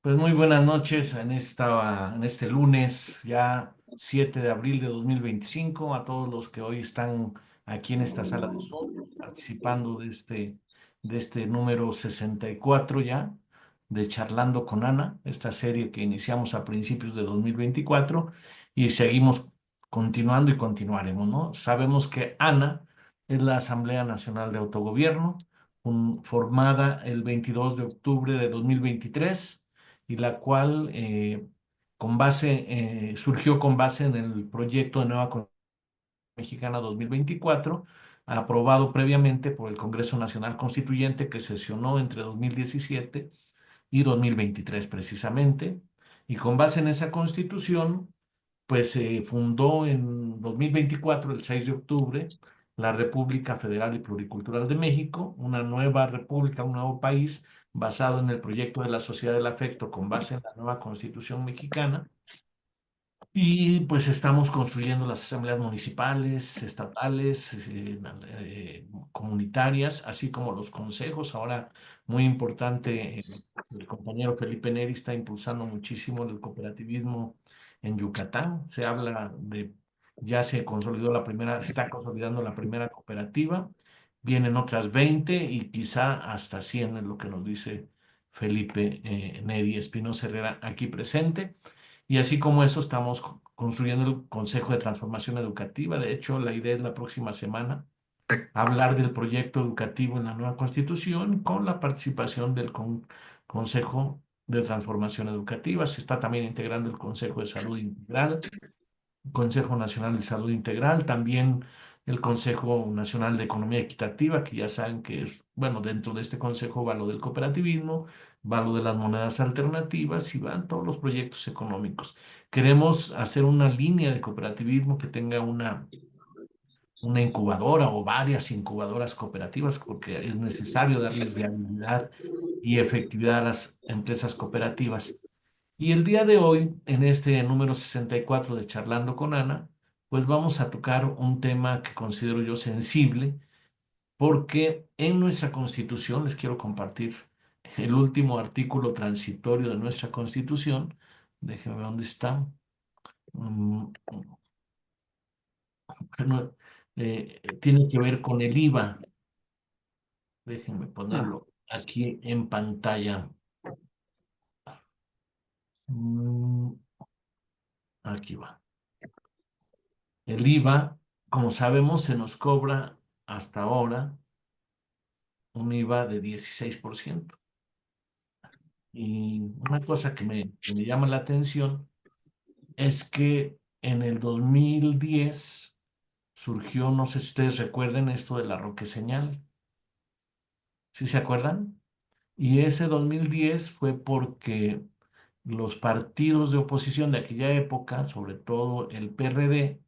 Pues muy buenas noches en este lunes, ya 7 de abril de 2025, a todos los que hoy están aquí en esta sala de Zoom, participando de este número 64 ya, de Charlando con Ana, esta serie que iniciamos a principios de 2024 y seguimos continuando y continuaremos, ¿no? Sabemos que Ana es la Asamblea Nacional de Autogobierno, formada el 22 de octubre de 2023 y la cual surgió con base en el proyecto de nueva Constitución Mexicana 2024, aprobado previamente por el Congreso Nacional Constituyente que sesionó entre 2017 y 2023 precisamente. Y con base en esa constitución, pues se fundó en 2024, el 6 de octubre, la República Federal y Pluricultural de México, una nueva república, un nuevo país basado en el proyecto de la Sociedad del Afecto con base en la nueva Constitución mexicana. Y pues estamos construyendo las asambleas municipales, estatales, comunitarias, así como los consejos. Ahora, muy importante, el compañero Felipe Neri está impulsando muchísimo el cooperativismo en Yucatán. Ya se consolidó se está consolidando la primera cooperativa. Vienen otras 20 y quizá hasta 100 es lo que nos dice Felipe Neri Espinosa Herrera aquí presente. Y así como eso, estamos construyendo el Consejo de Transformación Educativa. De hecho, la idea es la próxima semana hablar del proyecto educativo en la nueva Constitución con la participación del Consejo de Transformación Educativa. Se está también integrando el Consejo de Salud Integral, Consejo Nacional de Salud Integral, también el Consejo Nacional de Economía Equitativa, que ya saben que es, bueno, dentro de este consejo va lo del cooperativismo, va lo de las monedas alternativas y van todos los proyectos económicos. Queremos hacer una línea de cooperativismo que tenga una incubadora o varias incubadoras cooperativas, porque es necesario darles viabilidad y efectividad a las empresas cooperativas. Y el día de hoy, en este número 64 de Charlando con Ana, pues vamos a tocar un tema que considero yo sensible, porque en nuestra Constitución, les quiero compartir el último artículo transitorio de nuestra Constitución, déjenme ver dónde está. Mm, no, Tiene que ver con el IVA, déjenme ponerlo aquí en pantalla. Mm, Aquí va. El IVA, como sabemos, se nos cobra hasta ahora un IVA de 16%. Y una cosa que me llama la atención es que en el 2010 surgió, no sé si ustedes recuerden esto de la Roque Señal, ¿sí se acuerdan? Y ese 2010 fue porque los partidos de oposición de aquella época, sobre todo el PRD,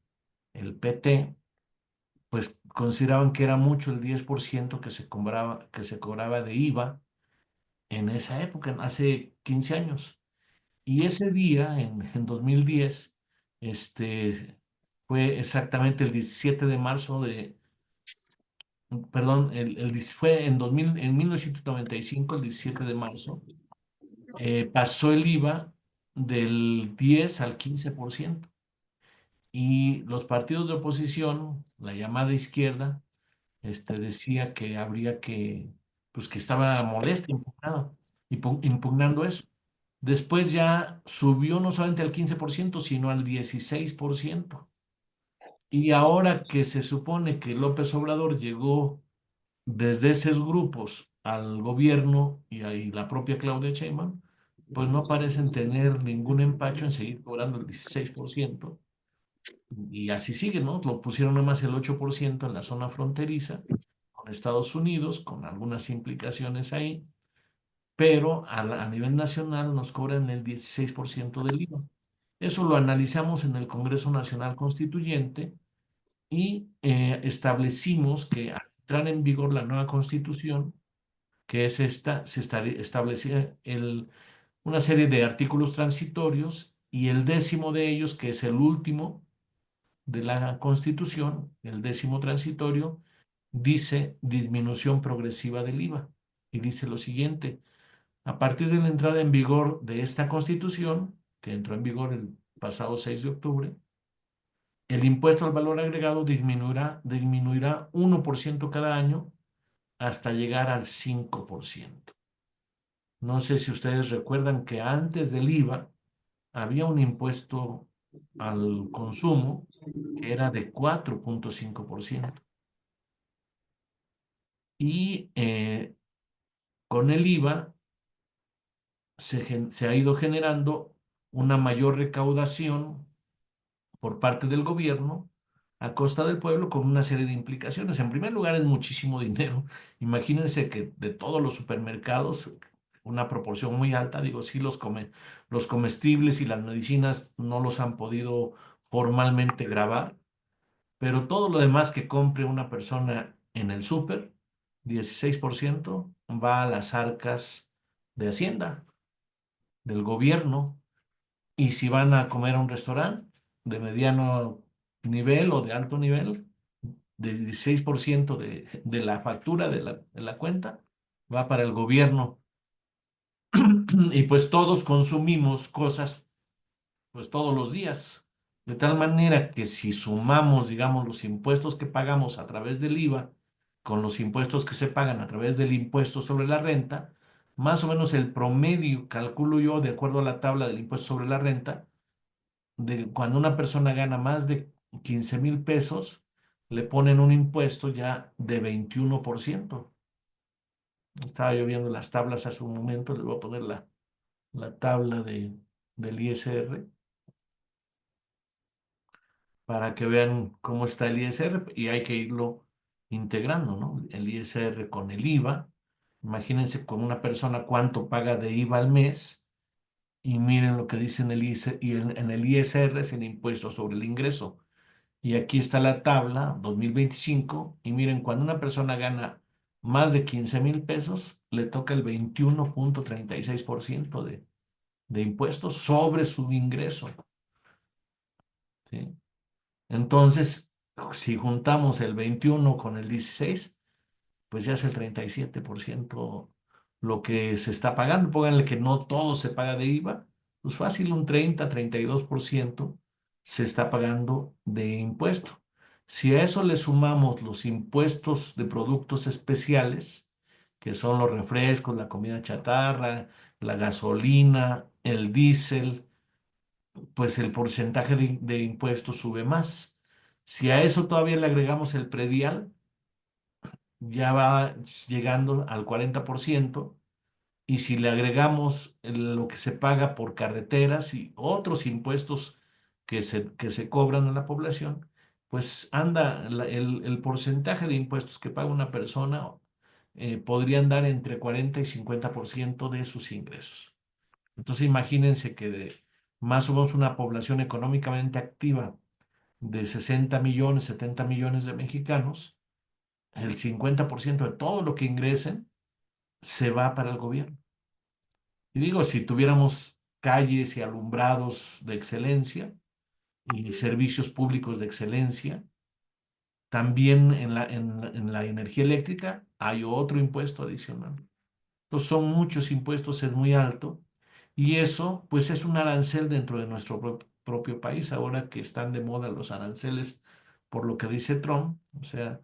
el PT, pues consideraban que era mucho el 10% que se cobraba de IVA en esa época, hace 15 años. Y ese día, en 2010, fue exactamente el 17 de marzo perdón, fue en 1995, el 17 de marzo, pasó el IVA del 10 al 15%. Y los partidos de oposición, la llamada izquierda, decía que pues que estaba molesta, impugnando eso. Después ya subió no solamente al 15%, sino al 16%. Y ahora que se supone que López Obrador llegó desde esos grupos al gobierno y ahí la propia Claudia Sheinbaum, pues no parecen tener ningún empacho en seguir cobrando el 16%. Y así sigue, ¿no? Lo pusieron nada más el 8% en la zona fronteriza con Estados Unidos, con algunas implicaciones ahí, pero a nivel nacional nos cobran el 16% del IVA. Eso lo analizamos en el Congreso Nacional Constituyente y establecimos que al entrar en vigor la nueva Constitución, que es esta, establecía una serie de artículos transitorios y el décimo de ellos, que es el último de la Constitución, el décimo transitorio, dice disminución progresiva del IVA. Y dice lo siguiente: A partir de la entrada en vigor de esta Constitución, que entró en vigor el pasado 6 de octubre, el impuesto al valor agregado disminuirá 1% cada año hasta llegar al 5%. No sé si ustedes recuerdan que antes del IVA había un impuesto al consumo que era de 4,5%. Y con el IVA se ha ido generando una mayor recaudación por parte del gobierno a costa del pueblo con una serie de implicaciones. En primer lugar, es muchísimo dinero. Imagínense que de todos los supermercados, una proporción muy alta, digo, sí, los comestibles y las medicinas no los han podido formalmente gravar, pero todo lo demás que compre una persona en el súper, 16% va a las arcas de Hacienda, del gobierno. Y si van a comer a un restaurante de mediano nivel o de alto nivel, de 16% de la factura de la cuenta va para el gobierno. Y pues todos consumimos cosas pues todos los días. De tal manera que si sumamos, digamos, los impuestos que pagamos a través del IVA con los impuestos que se pagan a través del impuesto sobre la renta, más o menos el promedio, calculo yo, de acuerdo a la tabla del impuesto sobre la renta, de cuando una persona gana más de 15,000 pesos, le ponen un impuesto ya de 21%. Estaba yo viendo las tablas hace un momento, les voy a poner la tabla del ISR para que vean cómo está el ISR y hay que irlo integrando, ¿no? El ISR con el IVA. Imagínense con una persona cuánto paga de IVA al mes y miren lo que dice en el ISR, y en el ISR es el impuesto sobre el ingreso. Y aquí está la tabla 2025 y miren, cuando una persona gana más de 15,000 pesos, le toca el 21,36% de impuestos sobre su ingreso, ¿sí? Entonces, si juntamos el 21 con el 16, pues ya es el 37% lo que se está pagando. Pónganle que no todo se paga de IVA, pues fácil un 30-32% se está pagando de impuesto. Si a eso le sumamos los impuestos de productos especiales, que son los refrescos, la comida chatarra, la gasolina, el diésel, pues el porcentaje de impuestos sube más. Si a eso todavía le agregamos el predial, ya va llegando al 40%, y si le agregamos lo que se paga por carreteras y otros impuestos que se cobran a la población, pues anda el porcentaje de impuestos que paga una persona podría andar entre 40 y 50% de sus ingresos. Entonces imagínense que de más o menos una población económicamente activa de 60 millones, 70 millones de mexicanos, el 50% de todo lo que ingresen se va para el gobierno. Y digo, si tuviéramos calles y alumbrados de excelencia y servicios públicos de excelencia, también en la energía eléctrica hay otro impuesto adicional. Entonces son muchos impuestos, es muy alto. Y eso, pues, es un arancel dentro de nuestro propio país, ahora que están de moda los aranceles, por lo que dice Trump. O sea,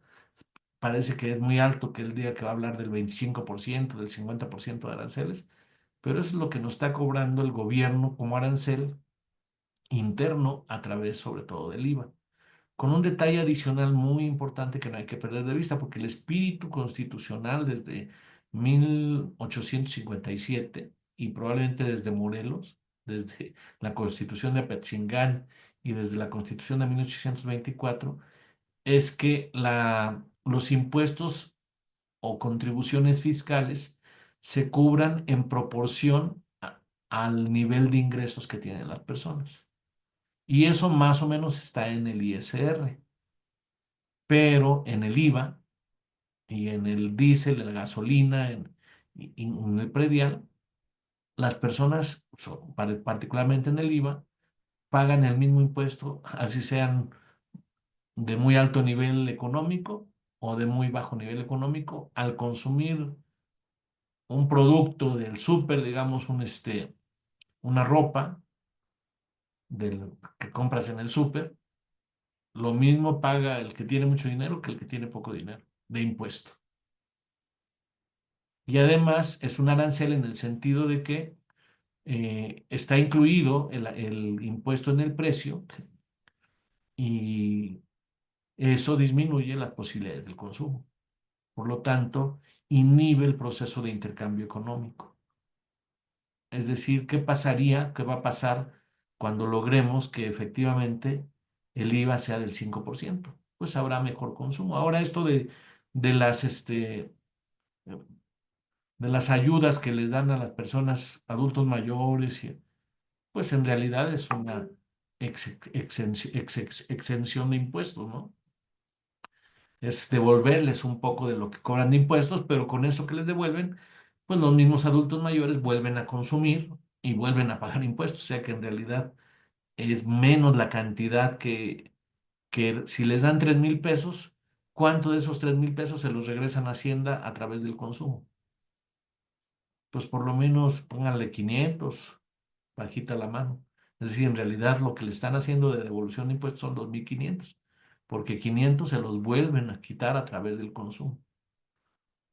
parece que es muy alto que el día que va a hablar del 25%, del 50% de aranceles, pero eso es lo que nos está cobrando el gobierno como arancel interno a través, sobre todo, del IVA. Con un detalle adicional muy importante que no hay que perder de vista, porque el espíritu constitucional desde 1857 y probablemente desde Morelos, desde la Constitución de Apatzingán y desde la Constitución de 1824, es que los impuestos o contribuciones fiscales se cubran en proporción al nivel de ingresos que tienen las personas. Y eso más o menos está en el ISR, pero en el IVA y en el diésel, en la gasolina, y en el predial, las personas, particularmente en el IVA, pagan el mismo impuesto, así sean de muy alto nivel económico o de muy bajo nivel económico, al consumir un producto del súper, digamos, una ropa que compras en el súper, lo mismo paga el que tiene mucho dinero que el que tiene poco dinero de impuesto. Y además es un arancel en el sentido de que está incluido el impuesto en el precio y eso disminuye las posibilidades del consumo. Por lo tanto, inhibe el proceso de intercambio económico. Es decir, ¿qué pasaría, qué va a pasar cuando logremos que efectivamente el IVA sea del 5%? Pues habrá mejor consumo. Ahora esto de de las ayudas que les dan a las personas adultos mayores, pues en realidad es una exención de impuestos, ¿no? Es devolverles un poco de lo que cobran de impuestos, pero con eso que les devuelven, pues los mismos adultos mayores vuelven a consumir y vuelven a pagar impuestos, o sea que en realidad es menos la cantidad que si les dan 3,000 pesos, ¿cuánto de esos 3,000 pesos se los regresan a Hacienda a través del consumo? Pues por lo menos pónganle 500, bajita la mano. Es decir, en realidad lo que le están haciendo de devolución de impuestos son 2,500, porque 500 se los vuelven a quitar a través del consumo.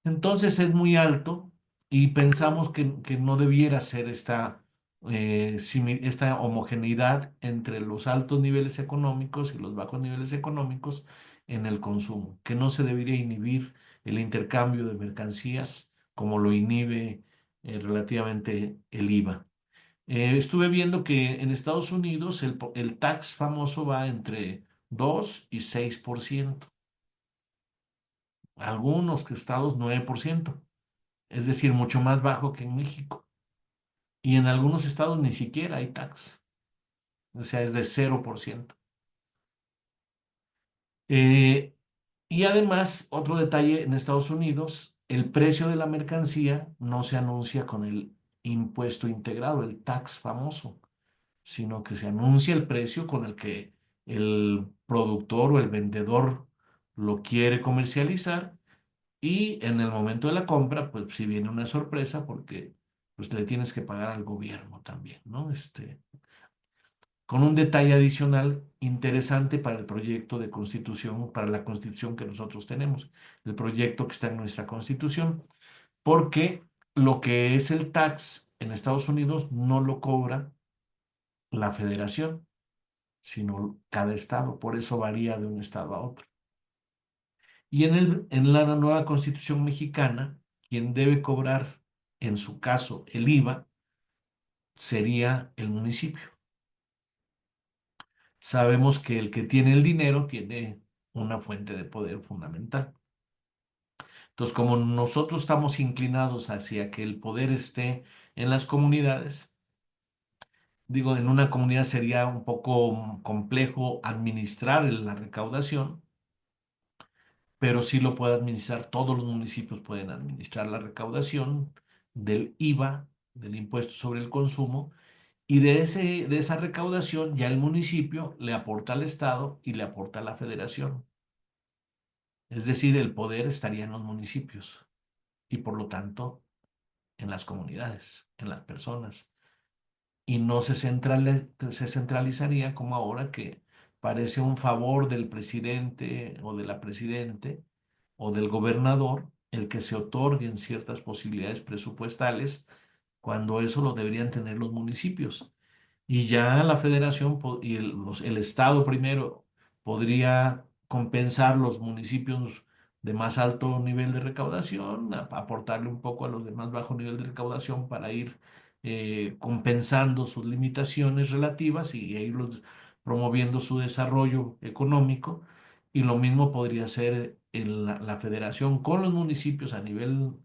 Entonces es muy alto y pensamos que no debiera ser esta homogeneidad entre los altos niveles económicos y los bajos niveles económicos en el consumo, que no se debería inhibir el intercambio de mercancías como lo inhibe relativamente el IVA. Estuve viendo que en Estados Unidos el tax famoso va entre 2 y 6%, algunos estados 9%, es decir, mucho más bajo que en México. Y en algunos estados ni siquiera hay tax, o sea, es de 0%. Eh, y además, otro detalle, en Estados Unidos, el precio de la mercancía no se anuncia con el impuesto integrado, el tax famoso, sino que se anuncia el precio con el que el productor o el vendedor lo quiere comercializar y en el momento de la compra, pues si viene una sorpresa porque pues le tienes que pagar al gobierno también, ¿no? Con un detalle adicional interesante para el proyecto de constitución, para la constitución que nosotros tenemos, el proyecto que está en nuestra constitución, porque lo que es el tax en Estados Unidos no lo cobra la federación, sino cada estado, por eso varía de un estado a otro. Y en la nueva Constitución mexicana, quien debe cobrar, en su caso, el IVA, sería el municipio. Sabemos que el que tiene el dinero tiene una fuente de poder fundamental. Entonces, como nosotros estamos inclinados hacia que el poder esté en las comunidades, digo, en una comunidad sería un poco complejo administrar la recaudación, pero sí lo puede administrar, todos los municipios pueden administrar la recaudación del IVA, del impuesto sobre el consumo, y de esa recaudación ya el municipio le aporta al Estado y le aporta a la federación. Es decir, el poder estaría en los municipios y por lo tanto en las comunidades, en las personas. Y no se centralizaría como ahora que parece un favor del presidente o de la presidente o del gobernador el que se otorguen ciertas posibilidades presupuestales cuando eso lo deberían tener los municipios. Y ya la federación y el Estado primero podría compensar los municipios de más alto nivel de recaudación, aportarle un poco a los de más bajo nivel de recaudación para ir compensando sus limitaciones relativas y irlos promoviendo su desarrollo económico. Y lo mismo podría ser en la federación con los municipios a nivel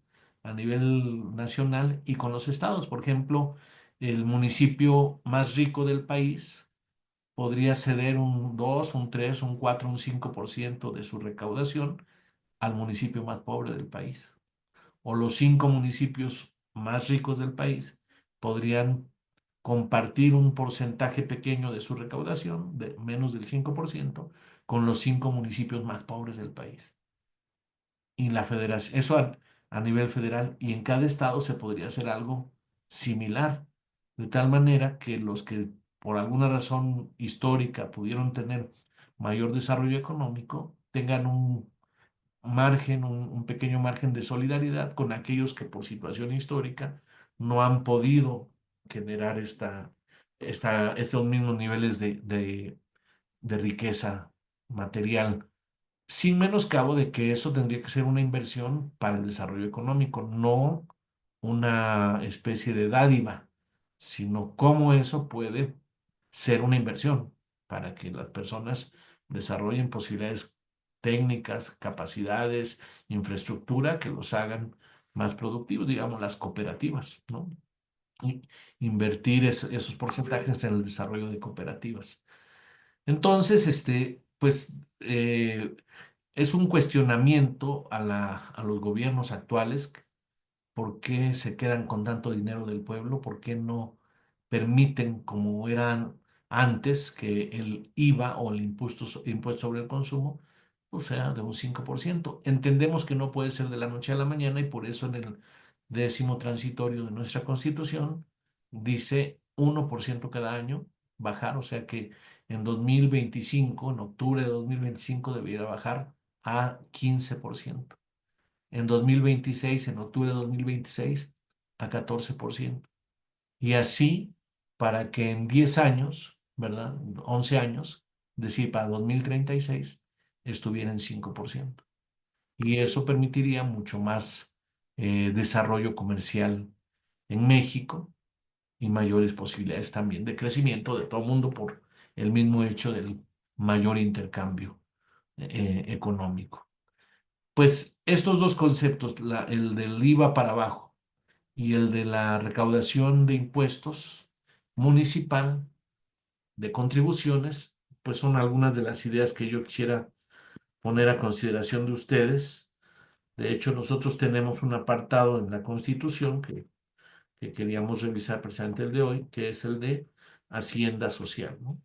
nacional y con los estados. Por ejemplo, el municipio más rico del país podría ceder un 2, un 3, un 4, un 5% de su recaudación al municipio más pobre del país. O los 5 municipios más ricos del país podrían compartir un porcentaje pequeño de su recaudación, de menos del 5%, con los 5 municipios más pobres del país. Y la federación, eso a nivel federal y en cada estado se podría hacer algo similar, de tal manera que los que por alguna razón histórica pudieron tener mayor desarrollo económico tengan un margen, un pequeño margen de solidaridad con aquellos que por situación histórica no han podido generar estos mismos niveles de riqueza material, sin menoscabo de que eso tendría que ser una inversión para el desarrollo económico, no una especie de dádiva, sino cómo eso puede ser una inversión para que las personas desarrollen posibilidades técnicas, capacidades, infraestructura que los hagan más productivos, digamos, las cooperativas, ¿no? Y invertir esos porcentajes en el desarrollo de cooperativas. Entonces, pues, es un cuestionamiento a los gobiernos actuales. ¿Por qué se quedan con tanto dinero del pueblo? ¿Por qué no permiten, como eran antes, que el IVA o el impuesto sobre el consumo, pues sea de un 5%? Entendemos que no puede ser de la noche a la mañana y por eso en el 10º transitorio de nuestra Constitución dice 1% cada año bajar, o sea que en 2025, en octubre de 2025, debiera bajar a 15%. En 2026, en octubre de 2026, a 14%. Y así, para que en 10 años, ¿verdad? 11 años, es decir, para 2036, estuviera en 5%. Y eso permitiría mucho más desarrollo comercial en México y mayores posibilidades también de crecimiento de todo el mundo por el mismo hecho del mayor intercambio económico. Pues estos dos conceptos, el del IVA para abajo y el de la recaudación de impuestos municipal, de contribuciones, pues son algunas de las ideas que yo quisiera poner a consideración de ustedes. De hecho, nosotros tenemos un apartado en la Constitución que queríamos revisar precisamente el de hoy, que es el de Hacienda Social, ¿no?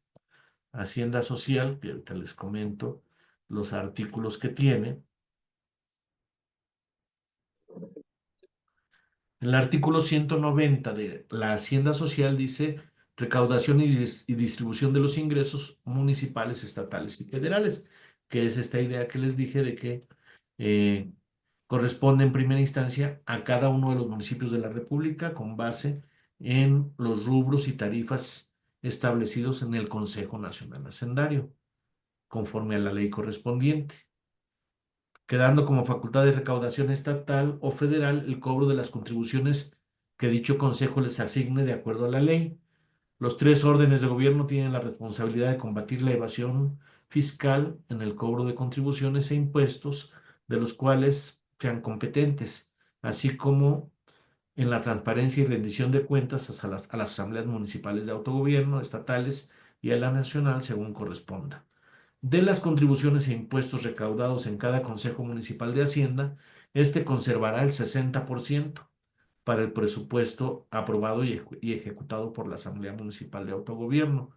Hacienda Social, que ahorita les comento los artículos que tiene. El artículo 190 de la Hacienda Social dice recaudación y distribución de los ingresos municipales, estatales y federales, que es esta idea que les dije de que eh, corresponde en primera instancia a cada uno de los municipios de la República con base en los rubros y tarifas establecidos en el Consejo Nacional Hacendario, conforme a la ley correspondiente, quedando como facultad de recaudación estatal o federal el cobro de las contribuciones que dicho consejo les asigne de acuerdo a la ley. Los tres órdenes de gobierno tienen la responsabilidad de combatir la evasión fiscal en el cobro de contribuciones e impuestos de los cuales sean competentes, así como en la transparencia y rendición de cuentas a las asambleas municipales de autogobierno, estatales y a la nacional según corresponda. De las contribuciones e impuestos recaudados en cada Consejo Municipal de Hacienda, este conservará el 60% para el presupuesto aprobado y ejecutado por la Asamblea Municipal de Autogobierno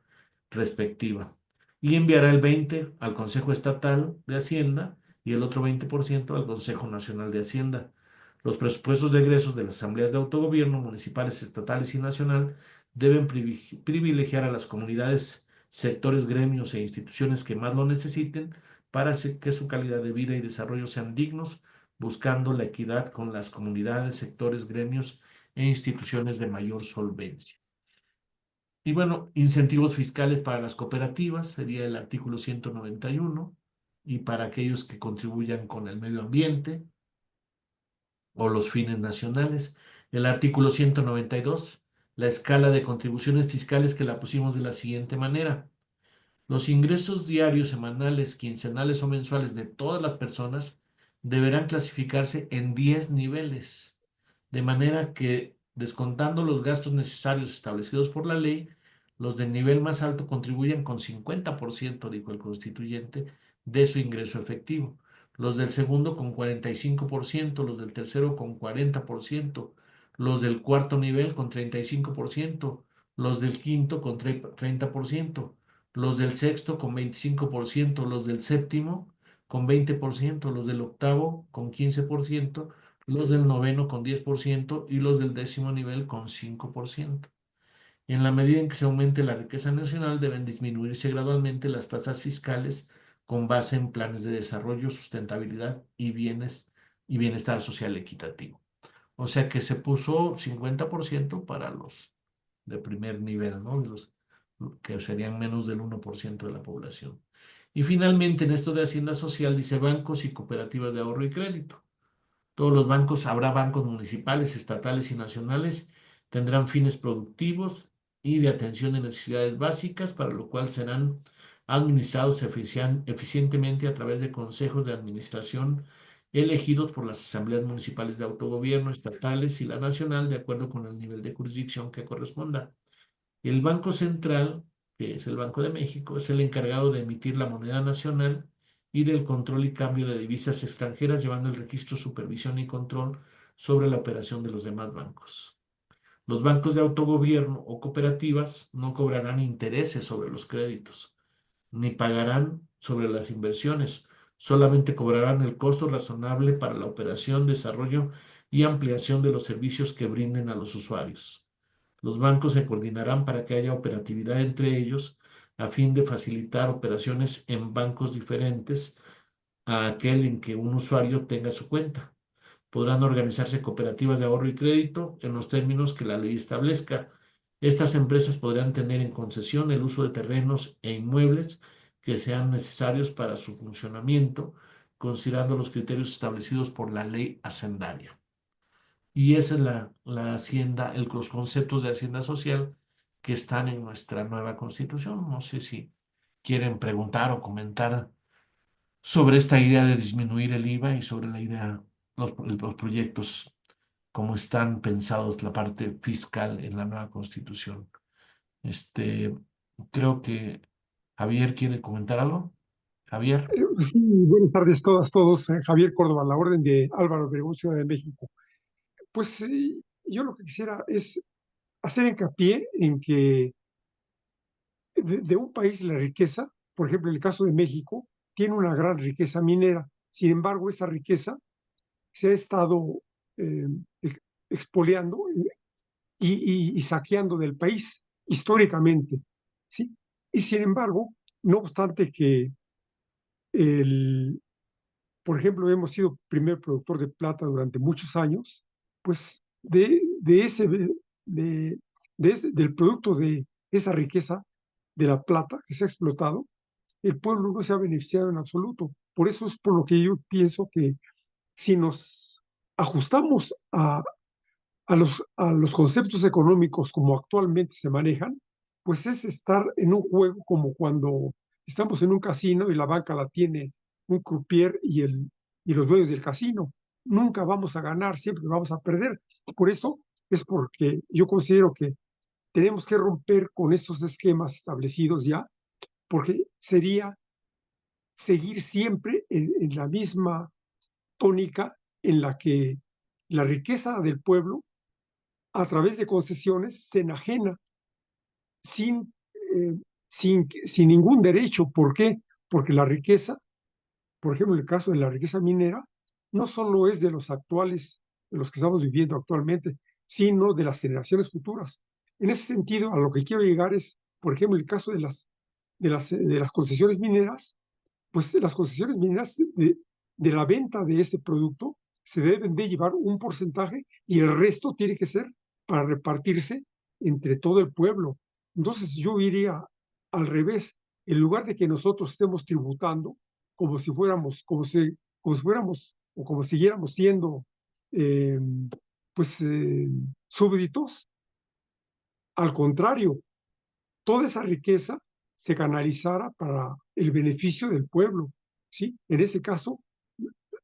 respectiva, y enviará el 20% al Consejo Estatal de Hacienda y el otro 20% al Consejo Nacional de Hacienda. Los presupuestos de egresos de las asambleas de autogobierno municipales, estatales y nacional deben privilegiar a las comunidades, sectores, gremios e instituciones que más lo necesiten para que su calidad de vida y desarrollo sean dignos, buscando la equidad con las comunidades, sectores, gremios e instituciones de mayor solvencia. Y bueno, incentivos fiscales para las cooperativas sería el artículo 191 y para aquellos que contribuyan con el medio ambiente o los fines nacionales. El artículo 192, la escala de contribuciones fiscales que la pusimos de la siguiente manera. Los ingresos diarios, semanales, quincenales o mensuales de todas las personas deberán clasificarse en 10 niveles, de manera que, descontando los gastos necesarios establecidos por la ley, los del nivel más alto contribuyen con 50%, dijo el constituyente, de su ingreso efectivo. Los del segundo con 45%, los del tercero con 40%, los del cuarto nivel con 35%, los del quinto con 30%, los del sexto con 25%, los del séptimo con 20%, los del octavo con 15%, los del noveno con 10% y los del décimo nivel con 5%. En la medida en que se aumente la riqueza nacional, deben disminuirse gradualmente las tasas fiscales con base en planes de desarrollo, sustentabilidad y bienestar social equitativo. O sea que se puso 50% para los de primer nivel, ¿no? Los que serían menos del 1% de la población. Y finalmente, en esto de Hacienda Social, dice bancos y cooperativas de ahorro y crédito. Todos los bancos, habrá bancos municipales, estatales y nacionales, tendrán fines productivos y de atención de necesidades básicas, para lo cual serán administrados eficientemente a través de consejos de administración elegidos por las asambleas municipales de autogobierno, estatales y la nacional, de acuerdo con el nivel de jurisdicción que corresponda. El Banco Central, que es el Banco de México, es el encargado de emitir la moneda nacional y del control y cambio de divisas extranjeras, llevando el registro, supervisión y control sobre la operación de los demás bancos. Los bancos de autogobierno o cooperativas no cobrarán intereses sobre los créditos, ni pagarán sobre las inversiones, solamente cobrarán el costo razonable para la operación, desarrollo y ampliación de los servicios que brinden a los usuarios. Los bancos se coordinarán para que haya operatividad entre ellos a fin de facilitar operaciones en bancos diferentes a aquel en que un usuario tenga su cuenta. Podrán organizarse cooperativas de ahorro y crédito en los términos que la ley establezca. Estas empresas podrán tener en concesión el uso de terrenos e inmuebles que sean necesarios para su funcionamiento, considerando los criterios establecidos por la ley hacendaria. Y esa es la hacienda, los conceptos de hacienda social que están en nuestra nueva constitución. No sé si quieren preguntar o comentar sobre esta idea de disminuir el IVA y sobre la idea, los proyectos, como están pensados la parte fiscal en la nueva constitución. Este, creo que Javier quiere comentar algo. Javier. Sí, buenas tardes todas, todos. Javier Córdoba, la orden de Álvaro Obregón, Ciudad de México. Pues yo lo que quisiera es hacer hincapié en que de un país la riqueza, por ejemplo, en el caso de México, tiene una gran riqueza minera. Sin embargo, esa riqueza se ha estado eh, ex- expoliando y saqueando del país históricamente, ¿sí? Y sin embargo, no obstante que el, por ejemplo, hemos sido primer productor de plata durante muchos años, pues del producto de esa riqueza de la plata que se ha explotado, el pueblo no se ha beneficiado en absoluto. Por eso es por lo que yo pienso que si nos ajustamos a los conceptos económicos como actualmente se manejan, pues es estar en un juego como cuando estamos en un casino y la banca la tiene un croupier y los dueños del casino. Nunca vamos a ganar, siempre vamos a perder. Por eso es porque yo considero que tenemos que romper con estos esquemas establecidos ya, porque sería seguir siempre en la misma tónica en la que la riqueza del pueblo a través de concesiones se enajena sin, sin ningún derecho. ¿Por qué? Porque la riqueza, por ejemplo, en el caso de la riqueza minera, no solo es de los actuales, de los que estamos viviendo actualmente, sino de las generaciones futuras. En ese sentido, a lo que quiero llegar es, por ejemplo, el caso de las concesiones mineras, pues las concesiones mineras de la venta de ese producto se deben de llevar un porcentaje y el resto tiene que ser para repartirse entre todo el pueblo. Entonces yo iría al revés, en lugar de que nosotros estemos tributando como si fuéramos, como si fuéramos o como siguiéramos siendo eh, pues súbditos, al contrario, toda esa riqueza se canalizara para el beneficio del pueblo, ¿sí? En ese caso,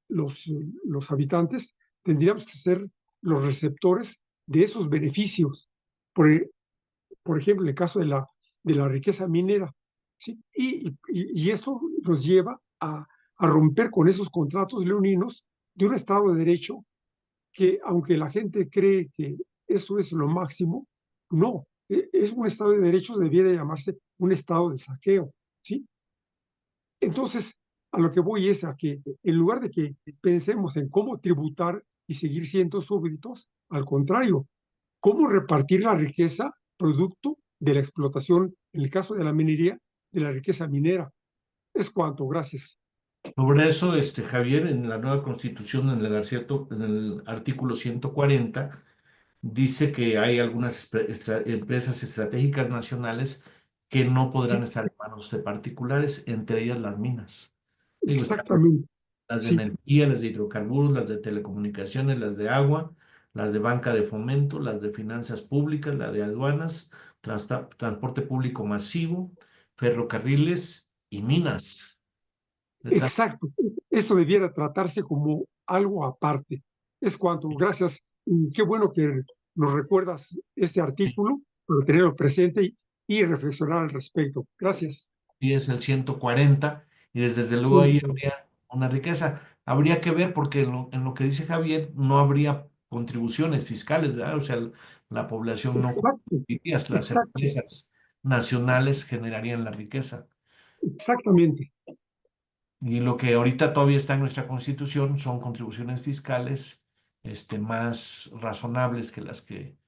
los, los habitantes tendríamos que ser los receptores de esos beneficios. Por, por ejemplo, en el caso de la riqueza minera, ¿sí? Y esto nos lleva a romper con esos contratos leoninos de un Estado de Derecho que, aunque la gente cree que eso es lo máximo, no, es un Estado de Derecho, debiera llamarse un Estado de saqueo, ¿sí? Entonces, a lo que voy es a que en lugar de que pensemos en cómo tributar y seguir siendo súbditos. Al contrario, ¿cómo repartir la riqueza producto de la explotación, en el caso de la minería, de la riqueza minera? Es cuanto, gracias. Sobre eso, Javier, en la nueva constitución, en el artículo 140, dice que hay algunas empresas estratégicas nacionales que no podrán Sí, estar en manos de particulares, entre ellas las minas. Digo, están exactamente. las de Sí, energía, las de hidrocarburos, las de telecomunicaciones, las de agua, las de banca de fomento, las de finanzas públicas, las de aduanas, transporte público masivo, ferrocarriles y minas. De tal- exacto. Esto debiera tratarse como algo aparte. Es cuanto, gracias. Y qué bueno que nos recuerdas este artículo para tenerlo presente y reflexionar al respecto. Gracias. Sí, es el 140 y desde luego ahí Siempre. habría una riqueza. Habría que ver porque en lo que dice Javier no habría contribuciones fiscales, ¿verdad? O sea, la población no Exacto, contribuiría, las exacto, empresas nacionales generarían la riqueza. exactamente. Y lo que ahorita todavía está en nuestra constitución son contribuciones fiscales, más razonables que las que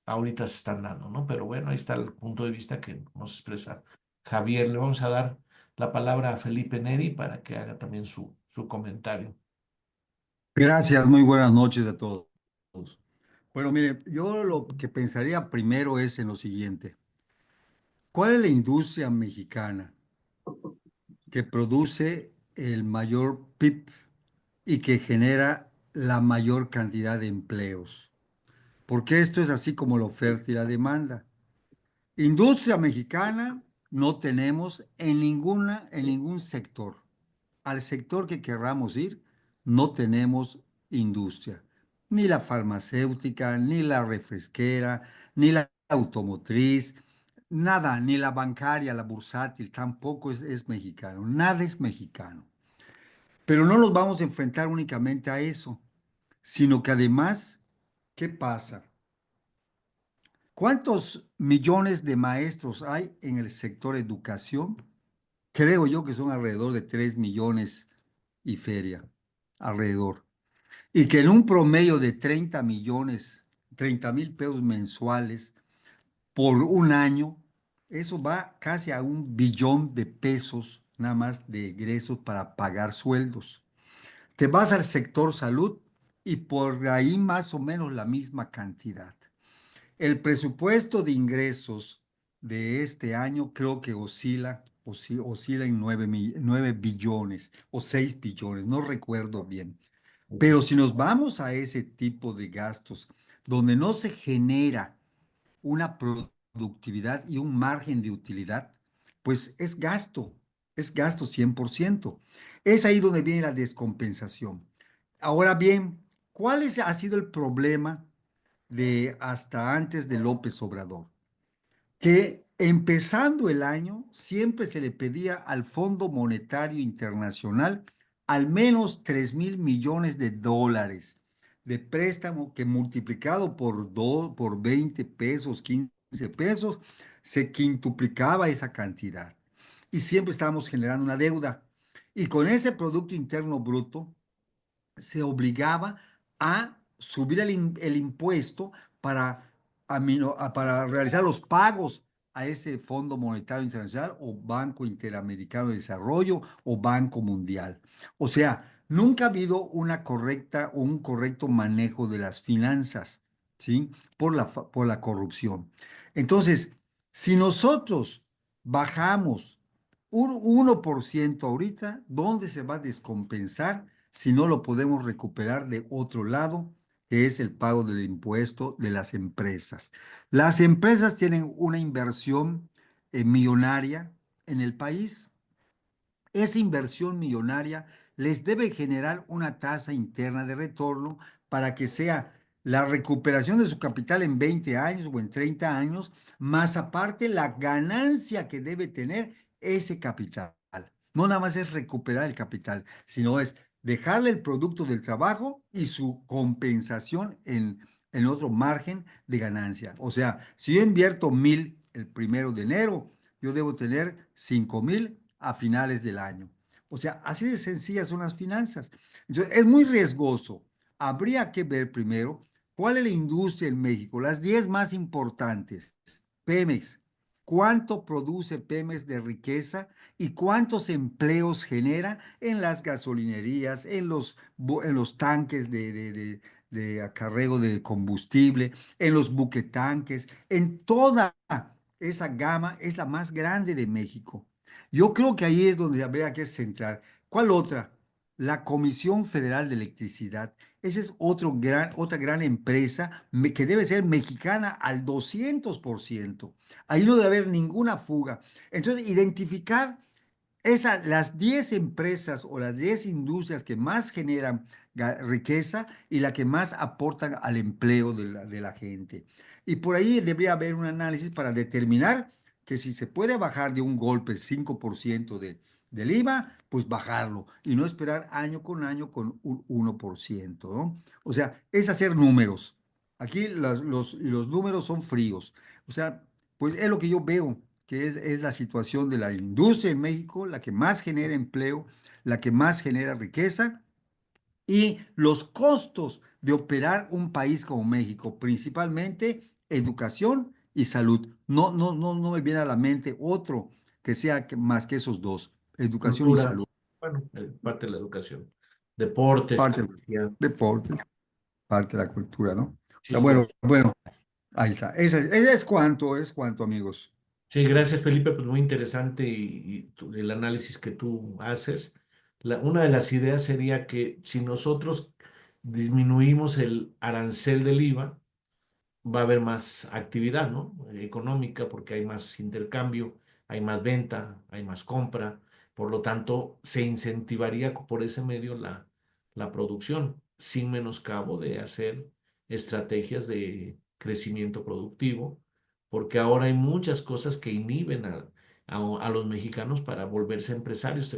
ahorita se están dando, ¿no? Pero bueno, ahí está el punto de vista que nos expresa Javier. Le vamos a dar la palabra a Felipe Neri para que haga también su comentario. Gracias, muy buenas noches a todos. Bueno, mire, yo lo que pensaría primero es en lo siguiente. ¿Cuál es la industria mexicana que produce el mayor PIB y que genera la mayor cantidad de empleos? Porque esto es así como la oferta y la demanda. Industria mexicana no tenemos en ningún sector. Al sector que querramos ir, no tenemos industria. Ni la farmacéutica, ni la refresquera, ni la automotriz, nada, ni la bancaria, la bursátil, tampoco es mexicano. Nada es mexicano. Pero no nos vamos a enfrentar únicamente a eso, sino que además, ¿qué pasa? ¿Cuántos millones de maestros hay en el sector educación? Creo yo que son alrededor de 3 millones y feria, alrededor. Y que en un promedio de 30 millones, 30,000 pesos mensuales por un año, eso va casi a 1 billón de pesos nada más de egresos para pagar sueldos. Te vas al sector salud y por ahí más o menos la misma cantidad. El presupuesto de ingresos de este año creo que oscila en 9 billones o 6 billones, no recuerdo bien. Pero si nos vamos a ese tipo de gastos donde no se genera una productividad y un margen de utilidad, pues es gasto 100%. Es ahí donde viene la descompensación. Ahora bien, ha sido el problema de hasta antes de López Obrador? Que empezando el año siempre se le pedía al Fondo Monetario Internacional al menos 3,000 millones de dólares de préstamo que multiplicado por 20 pesos, 15 pesos, se quintuplicaba esa cantidad. Y siempre estábamos generando una deuda. Y con ese Producto Interno Bruto, se obligaba a subir el impuesto para, para realizar los pagos a ese Fondo Monetario Internacional o Banco Interamericano de Desarrollo o Banco Mundial. O sea, nunca ha habido una correcta o un correcto manejo de las finanzas, ¿sí? Por la corrupción. Entonces, si nosotros bajamos un 1% ahorita, ¿dónde se va a descompensar si no lo podemos recuperar de otro lado, que es el pago del impuesto de las empresas? Las empresas tienen una inversión millonaria en el país. Esa inversión millonaria les debe generar una tasa interna de retorno para que sea la recuperación de su capital en 20 años o en 30 años, más aparte la ganancia que debe tener ese capital. No nada más es recuperar el capital, sino es dejarle el producto del trabajo y su compensación en otro margen de ganancia. O sea, si yo invierto 1,000 el 1 de enero, yo debo tener 5,000 a finales del año. O sea, así de sencillas son las finanzas. Entonces, es muy riesgoso habría que ver primero cuál es la industria en México, las 10 más importantes. Pemex, cuánto produce Pemex de riqueza y cuántos empleos genera en las gasolinerías, en los tanques de acarreo de combustible, en los buquetanques, en toda esa gama es la más grande de México. Yo creo que ahí es donde habría que centrar. ¿Cuál otra? La Comisión Federal de Electricidad. Esa es otra gran empresa que debe ser mexicana al 200%. Ahí no debe haber ninguna fuga. Entonces, identificar las 10 empresas o las 10 industrias que más generan riqueza y la que más aportan al empleo de la gente. Y por ahí debería haber un análisis para determinar que si se puede bajar de un golpe 5% del IVA, pues bajarlo y no esperar año con un 1%, ¿no? O sea, es hacer números. Aquí los números son fríos. O sea, pues es lo que yo veo que es la situación de la industria en México, la que más genera empleo, la que más genera riqueza y los costos de operar un país como México, principalmente educación y salud. No me viene a la mente otro que sea más que esos dos, educación y Cultura, salud. bueno, parte de la educación. Deportes, Parte del tecnología. deporte, parte de la cultura, ¿no? O sea, Sí, por bueno, ahí está. Esa es cuanto, amigos. Sí, gracias Felipe, pues muy interesante el análisis que tú haces. Una de las ideas sería que si nosotros disminuimos el arancel del IVA, va a haber más actividad, ¿no? Económica, porque hay más intercambio, hay más venta, hay más compra, por lo tanto, se incentivaría por ese medio la producción, sin menoscabo de hacer estrategias de crecimiento productivo, porque ahora hay muchas cosas que inhiben a los mexicanos para volverse empresarios.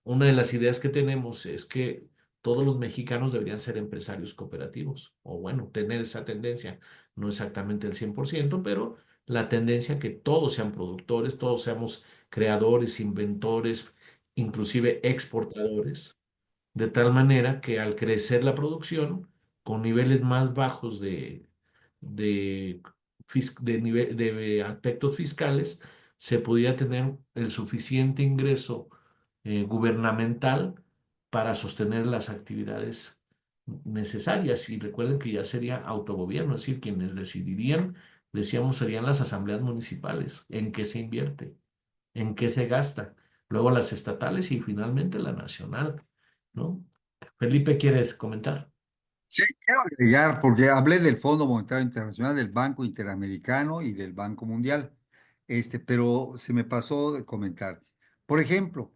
Una de las ideas que tenemos es que todos los mexicanos deberían ser empresarios cooperativos, o bueno, tener esa tendencia, no exactamente el 100%, pero la tendencia a que todos sean productores, todos seamos creadores, inventores, inclusive exportadores, de tal manera que al crecer la producción, con niveles más bajos de, de aspectos fiscales, se podía tener el suficiente ingreso gubernamental para sostener las actividades necesarias. Y recuerden que ya sería autogobierno, es decir, quienes decidirían, decíamos, serían las asambleas municipales, en qué se invierte, en qué se gasta, luego las estatales y finalmente la nacional, ¿no? Felipe, ¿quieres comentar? Sí, quiero agregar, porque hablé del Fondo Monetario Internacional, del Banco Interamericano y del Banco Mundial, pero se me pasó de comentar. Por ejemplo,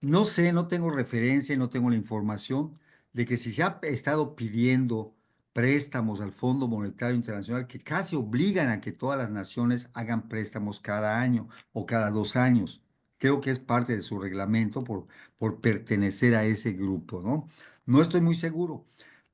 no sé, no tengo referencia y no tengo la información de que si se ha estado pidiendo préstamos al Fondo Monetario Internacional que casi obligan a que todas las naciones hagan préstamos cada año o cada 2 años. Creo que es parte de su reglamento por pertenecer a ese grupo, ¿no? No estoy muy seguro.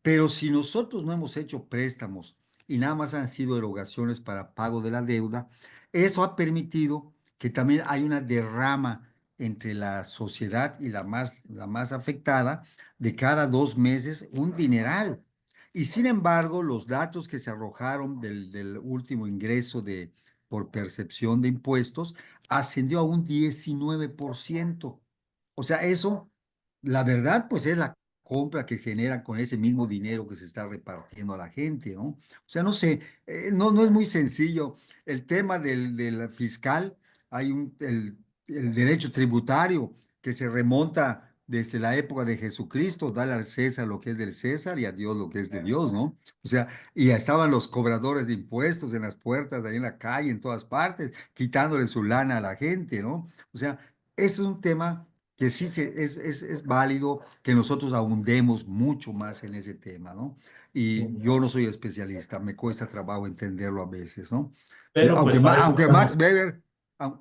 Pero si nosotros no hemos hecho préstamos y nada más han sido erogaciones para pago de la deuda, eso ha permitido que también hay una derrama entre la sociedad y la más afectada de cada 2 meses un dineral. Y sin embargo, los datos que se arrojaron del último ingreso por percepción de impuestos ascendió a un 19%. O sea, eso, la verdad, pues es la compra que generan con ese mismo dinero que se está repartiendo a la gente, ¿no? O sea, no sé, no es muy sencillo. El tema del fiscal, hay el derecho tributario que se remonta desde la época de Jesucristo, darle al César lo que es del César y a Dios lo que es de Dios, ¿no? O sea, y estaban los cobradores de impuestos en las puertas, ahí en la calle, en todas partes, quitándole su lana a la gente, ¿no? O sea, ese es un tema que sí es válido que nosotros abundemos mucho más en ese tema, ¿no? Y Sí. yo no soy especialista, me cuesta trabajo entenderlo a veces, ¿no? Que Pero pues para eso Aunque Max estamos. Weber,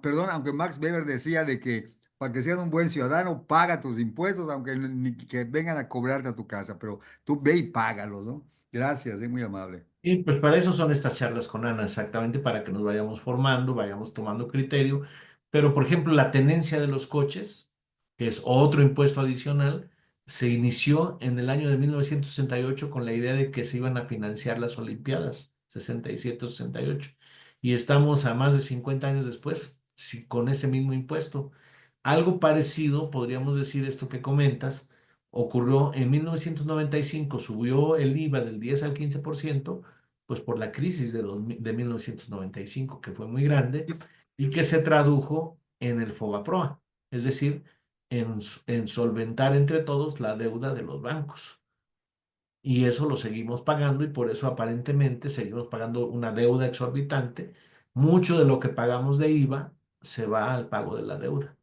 perdón, aunque Max Weber decía de que para que seas un buen ciudadano, paga tus impuestos, aunque ni que vengan a cobrarte a tu casa, pero tú ve y págalos, ¿no? Gracias, es muy amable. Y pues para eso son estas charlas con Ana, exactamente para que nos vayamos formando, vayamos tomando criterio. Pero, por ejemplo, la tenencia de los coches, que es otro impuesto adicional, se inició en el año de 1968 con la idea de que se iban a financiar las Olimpiadas, 67 o 68. Y estamos a más de 50 años después, con ese mismo impuesto. Algo parecido, podríamos decir esto que comentas, ocurrió en 1995, subió el IVA del 10 al 15%, pues por la crisis de 1995, que fue muy grande y que se tradujo en el FOBAPROA, es decir, en solventar entre todos la deuda de los bancos. Y eso lo seguimos pagando y por eso aparentemente seguimos pagando una deuda exorbitante. Mucho de lo que pagamos de IVA se va al pago de la deuda.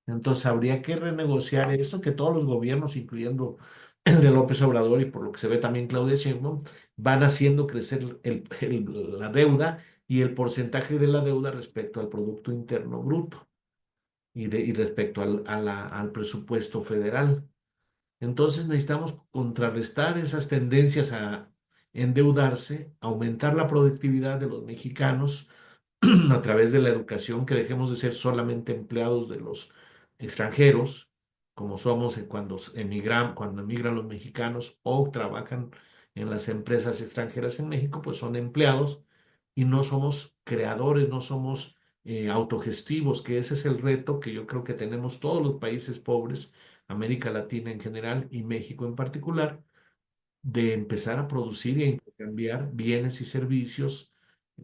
Entonces habría que renegociar eso, que todos los gobiernos, incluyendo el de López Obrador y por lo que se ve también Claudia Sheinbaum, van haciendo crecer la deuda y el porcentaje de la deuda respecto al Producto Interno Bruto y respecto al presupuesto federal. Entonces necesitamos contrarrestar esas tendencias a endeudarse, aumentar la productividad de los mexicanos a través de la educación, que dejemos de ser solamente empleados de los extranjeros, como somos cuando emigran los mexicanos o trabajan en las empresas extranjeras en México, pues son empleados y no somos creadores, no somos autogestivos, que ese es el reto que yo creo que tenemos todos los países pobres, América Latina en general y México en particular, de empezar a producir e intercambiar bienes y servicios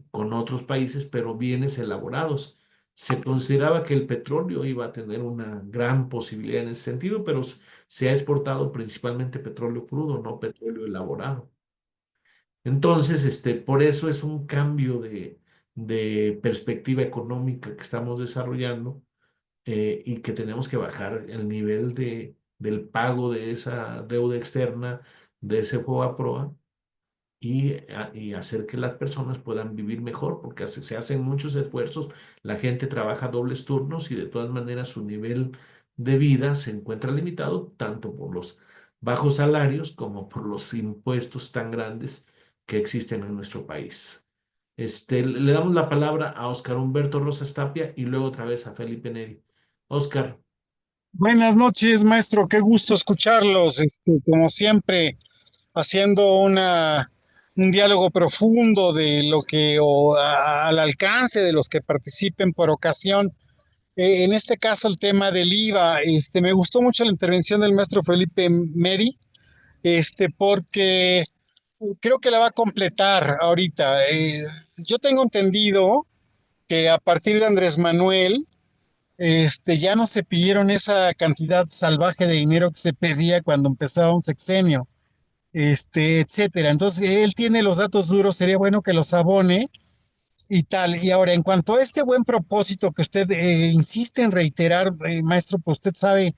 con otros países, pero bienes elaborados. Se consideraba que el petróleo iba a tener una gran posibilidad en ese sentido, pero se ha exportado principalmente petróleo crudo, no petróleo elaborado. Entonces, por eso es un cambio de perspectiva económica que estamos desarrollando, y que tenemos que bajar el nivel del pago de esa deuda externa, de ese FOBAPROA, y hacer que las personas puedan vivir mejor, porque se hacen muchos esfuerzos, la gente trabaja dobles turnos y de todas maneras su nivel de vida se encuentra limitado tanto por los bajos salarios como por los impuestos tan grandes que existen en nuestro país. Le damos la palabra a Óscar Humberto Rosas Tapia y luego otra vez a Felipe Neri. Óscar. Buenas noches, maestro. Qué gusto escucharlos. Como siempre, haciendo un diálogo profundo de lo que, al alcance de los que participen por ocasión. En este caso, el tema del IVA. Me gustó mucho la intervención del maestro Felipe Meri, porque creo que la va a completar ahorita. Yo tengo entendido que a partir de Andrés Manuel, ya no se pidieron esa cantidad salvaje de dinero que se pedía cuando empezaba un sexenio, etcétera. Entonces, él tiene los datos duros, sería bueno que los abone y tal. Y ahora, en cuanto a este buen propósito que usted insiste en reiterar, maestro, pues usted sabe,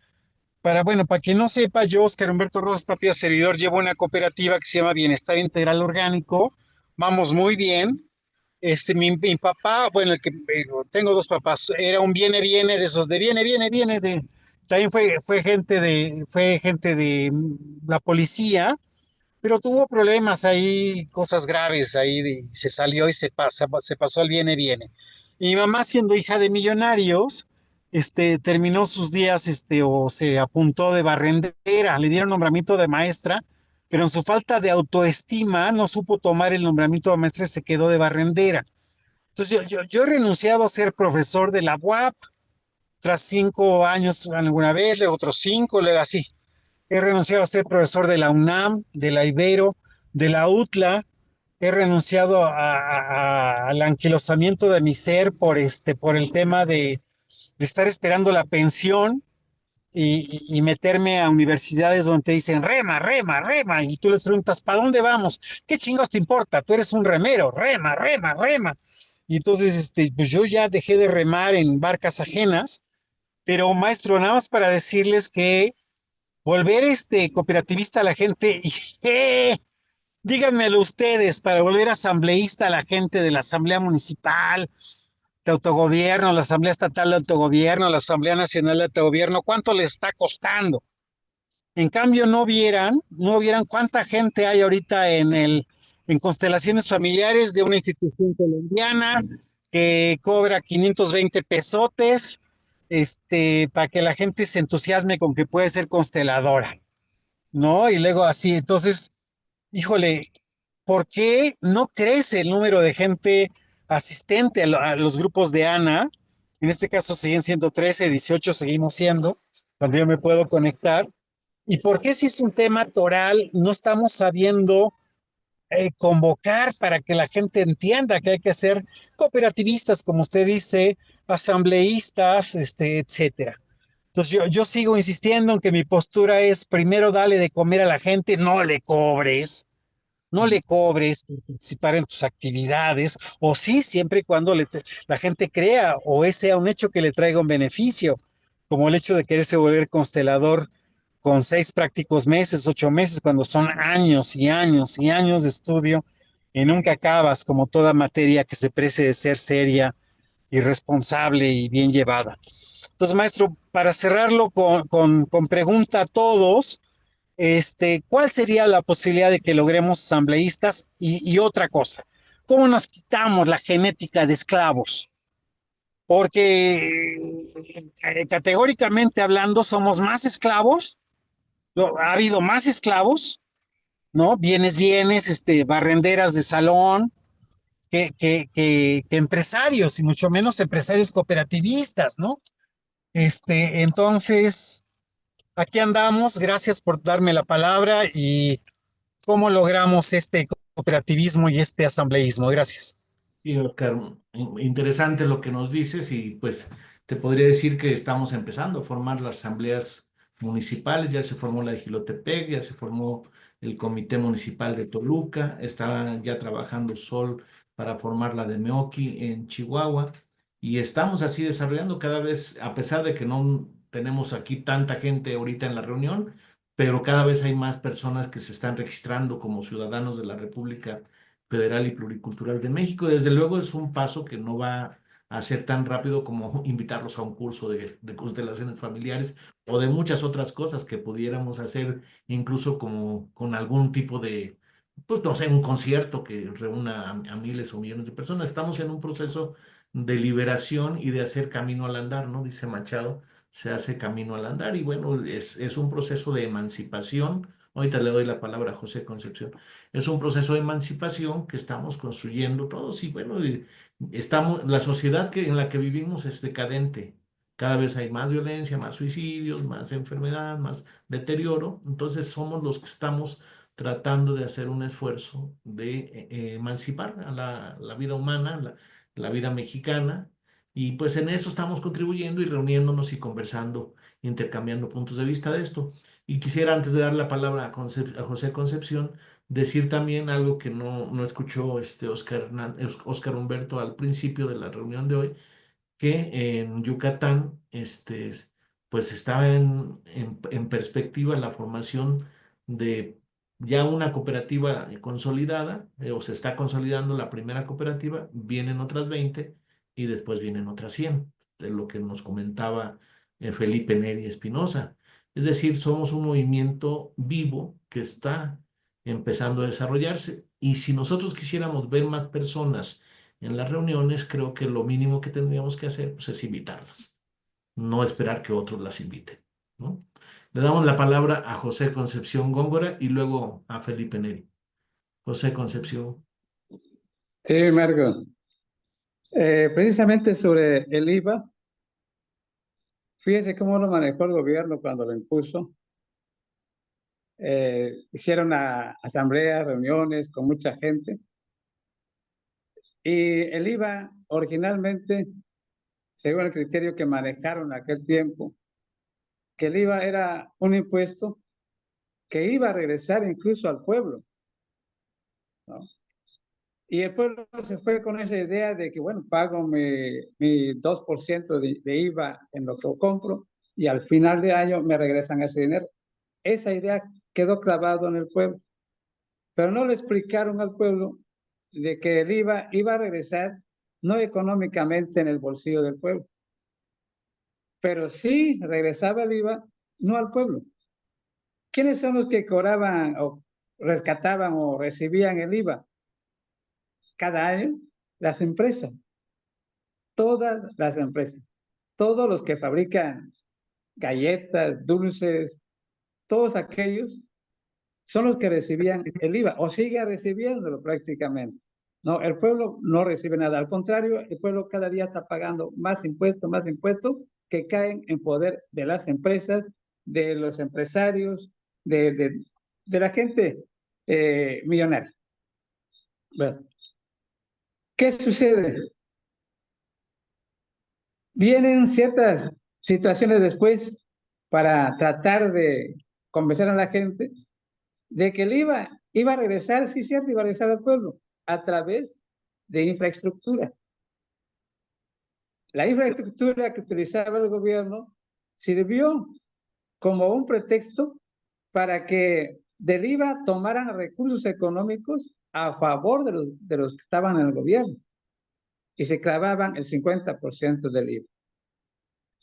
bueno, para quien no sepa, yo, Oscar Humberto Rosas Tapia, servidor, llevo una cooperativa que se llama Bienestar Integral Orgánico. Vamos muy bien. Mi papá, bueno, tengo dos papás, era un viene de esos de viene, también fue gente de la policía, pero tuvo problemas ahí, cosas graves ahí, se salió y se pasó al viene. Y mi mamá, siendo hija de millonarios, terminó sus días, o se apuntó de barrendera, le dieron nombramiento de maestra, pero en su falta de autoestima no supo tomar el nombramiento de maestra y se quedó de barrendera. Entonces yo he renunciado a ser profesor de la UAP tras 5 años alguna vez, luego otros 5, luego así. He renunciado a ser profesor de la UNAM, de la Ibero, de la UTLA. He renunciado al anquilosamiento de mi ser por el tema de estar esperando la pensión y meterme a universidades donde te dicen rema, rema, rema, y tú les preguntas, ¿para dónde vamos? ¿Qué chingos te importa? Tú eres un remero, rema, rema, rema. Y entonces, pues yo ya dejé de remar en barcas ajenas, pero maestro, nada más para decirles que volver cooperativista a la gente, díganmelo ustedes, para volver asambleísta a la gente de la Asamblea Municipal de Autogobierno, la Asamblea Estatal de Autogobierno, la Asamblea Nacional de Autogobierno, ¿cuánto les está costando? En cambio, no vieran cuánta gente hay ahorita en constelaciones familiares de una institución colombiana que cobra 520 pesotes, para que la gente se entusiasme con que puede ser consteladora. ¿no? Y luego así, entonces, híjole, ¿por qué no crece el número de gente asistente a los grupos de ANA? En este caso siguen siendo 13, 18 seguimos siendo, cuando yo me puedo conectar. ¿Y por qué si es un tema toral no estamos sabiendo convocar para que la gente entienda que hay que ser cooperativistas, como usted dice, asambleístas, etcétera? Entonces yo sigo insistiendo en que mi postura es primero dale de comer a la gente, no le cobres por participar en tus actividades, o sí, siempre y cuando la gente crea o ese sea un hecho que le traiga un beneficio, como el hecho de quererse volver constelador con 6 prácticos meses, 8 meses, cuando son años y años y años de estudio y nunca acabas, como toda materia que se precie de ser seria y responsable y bien llevada. Entonces, maestro, para cerrarlo con pregunta a todos, ¿cuál sería la posibilidad de que logremos asambleístas? Y otra cosa, ¿cómo nos quitamos la genética de esclavos? Porque categóricamente hablando somos más esclavos, ha habido más esclavos, ¿no? Bienes, barrenderas de salón, que empresarios, y mucho menos empresarios cooperativistas, ¿no? Entonces, aquí andamos, gracias por darme la palabra y cómo logramos este cooperativismo y este asambleísmo. Gracias. Y Oscar, interesante lo que nos dices y pues te podría decir que estamos empezando a formar las asambleas municipales, ya se formó la de Jilotepec, ya se formó el Comité Municipal de Toluca, está ya trabajando Sol para formar la de Meoqui en Chihuahua y estamos así desarrollando cada vez, a pesar de que no tenemos aquí tanta gente ahorita en la reunión, pero cada vez hay más personas que se están registrando como ciudadanos de la República Federal y Pluricultural de México. Desde luego es un paso que no va a ser tan rápido como invitarlos a un curso de constelaciones familiares o de muchas otras cosas que pudiéramos hacer, incluso como con algún tipo de, pues no sé, un concierto que reúna a miles o millones de personas. Estamos en un proceso de liberación y de hacer camino al andar, ¿no? Dice Machado, se hace camino al andar y bueno, es un proceso de emancipación. Ahorita le doy la palabra a José Concepción. Es un proceso de emancipación que estamos construyendo todos y bueno, la sociedad en la que vivimos es decadente. Cada vez hay más violencia, más suicidios, más enfermedad, más deterioro. Entonces somos los que estamos tratando de hacer un esfuerzo de emancipar a la vida humana, la vida mexicana. Y pues en eso estamos contribuyendo y reuniéndonos y conversando, intercambiando puntos de vista de esto. Y quisiera, antes de dar la palabra a José Concepción, decir también algo que no escuchó Oscar Humberto al principio de la reunión de hoy, que en Yucatán, pues estaba en perspectiva la formación de ya una cooperativa consolidada, o se está consolidando la primera cooperativa, vienen otras 20 y después vienen otras 100, de lo que nos comentaba Felipe Neri Espinosa. Es decir, somos un movimiento vivo que está empezando a desarrollarse y si nosotros quisiéramos ver más personas en las reuniones, creo que lo mínimo que tendríamos que hacer pues, es invitarlas, no esperar que otros las inviten, ¿no? Le damos la palabra a José Concepción Góngora y luego a Felipe Neri. José Concepción. Sí, Marco. Precisamente sobre el IVA, fíjese cómo lo manejó el gobierno cuando lo impuso. Hicieron asambleas, reuniones con mucha gente. Y el IVA originalmente, según el criterio que manejaron en aquel tiempo, que el IVA era un impuesto que iba a regresar incluso al pueblo, ¿no? Y el pueblo se fue con esa idea de que, bueno, pago mi 2% de IVA en lo que compro y al final de año me regresan ese dinero. Esa idea quedó clavado en el pueblo, pero no le explicaron al pueblo de que el IVA iba a regresar no económicamente en el bolsillo del pueblo, pero sí regresaba el IVA no al pueblo. ¿Quiénes son los que cobraban o rescataban o recibían el IVA cada año? Las empresas, todas las empresas, todos los que fabrican galletas, dulces, todos aquellos son los que recibían el IVA o sigue recibiéndolo prácticamente. No, el pueblo no recibe nada. Al contrario, el pueblo cada día está pagando más impuestos que caen en poder de las empresas, de los empresarios, de la gente millonaria. Bueno, ¿qué sucede? Vienen ciertas situaciones después para tratar de convencer a la gente de que el IVA iba a regresar, sí, cierto, iba a regresar al pueblo a través de infraestructura. La infraestructura que utilizaba el gobierno sirvió como un pretexto para que del IVA tomaran recursos económicos a favor de los que estaban en el gobierno y se clavaban el 50% del IVA.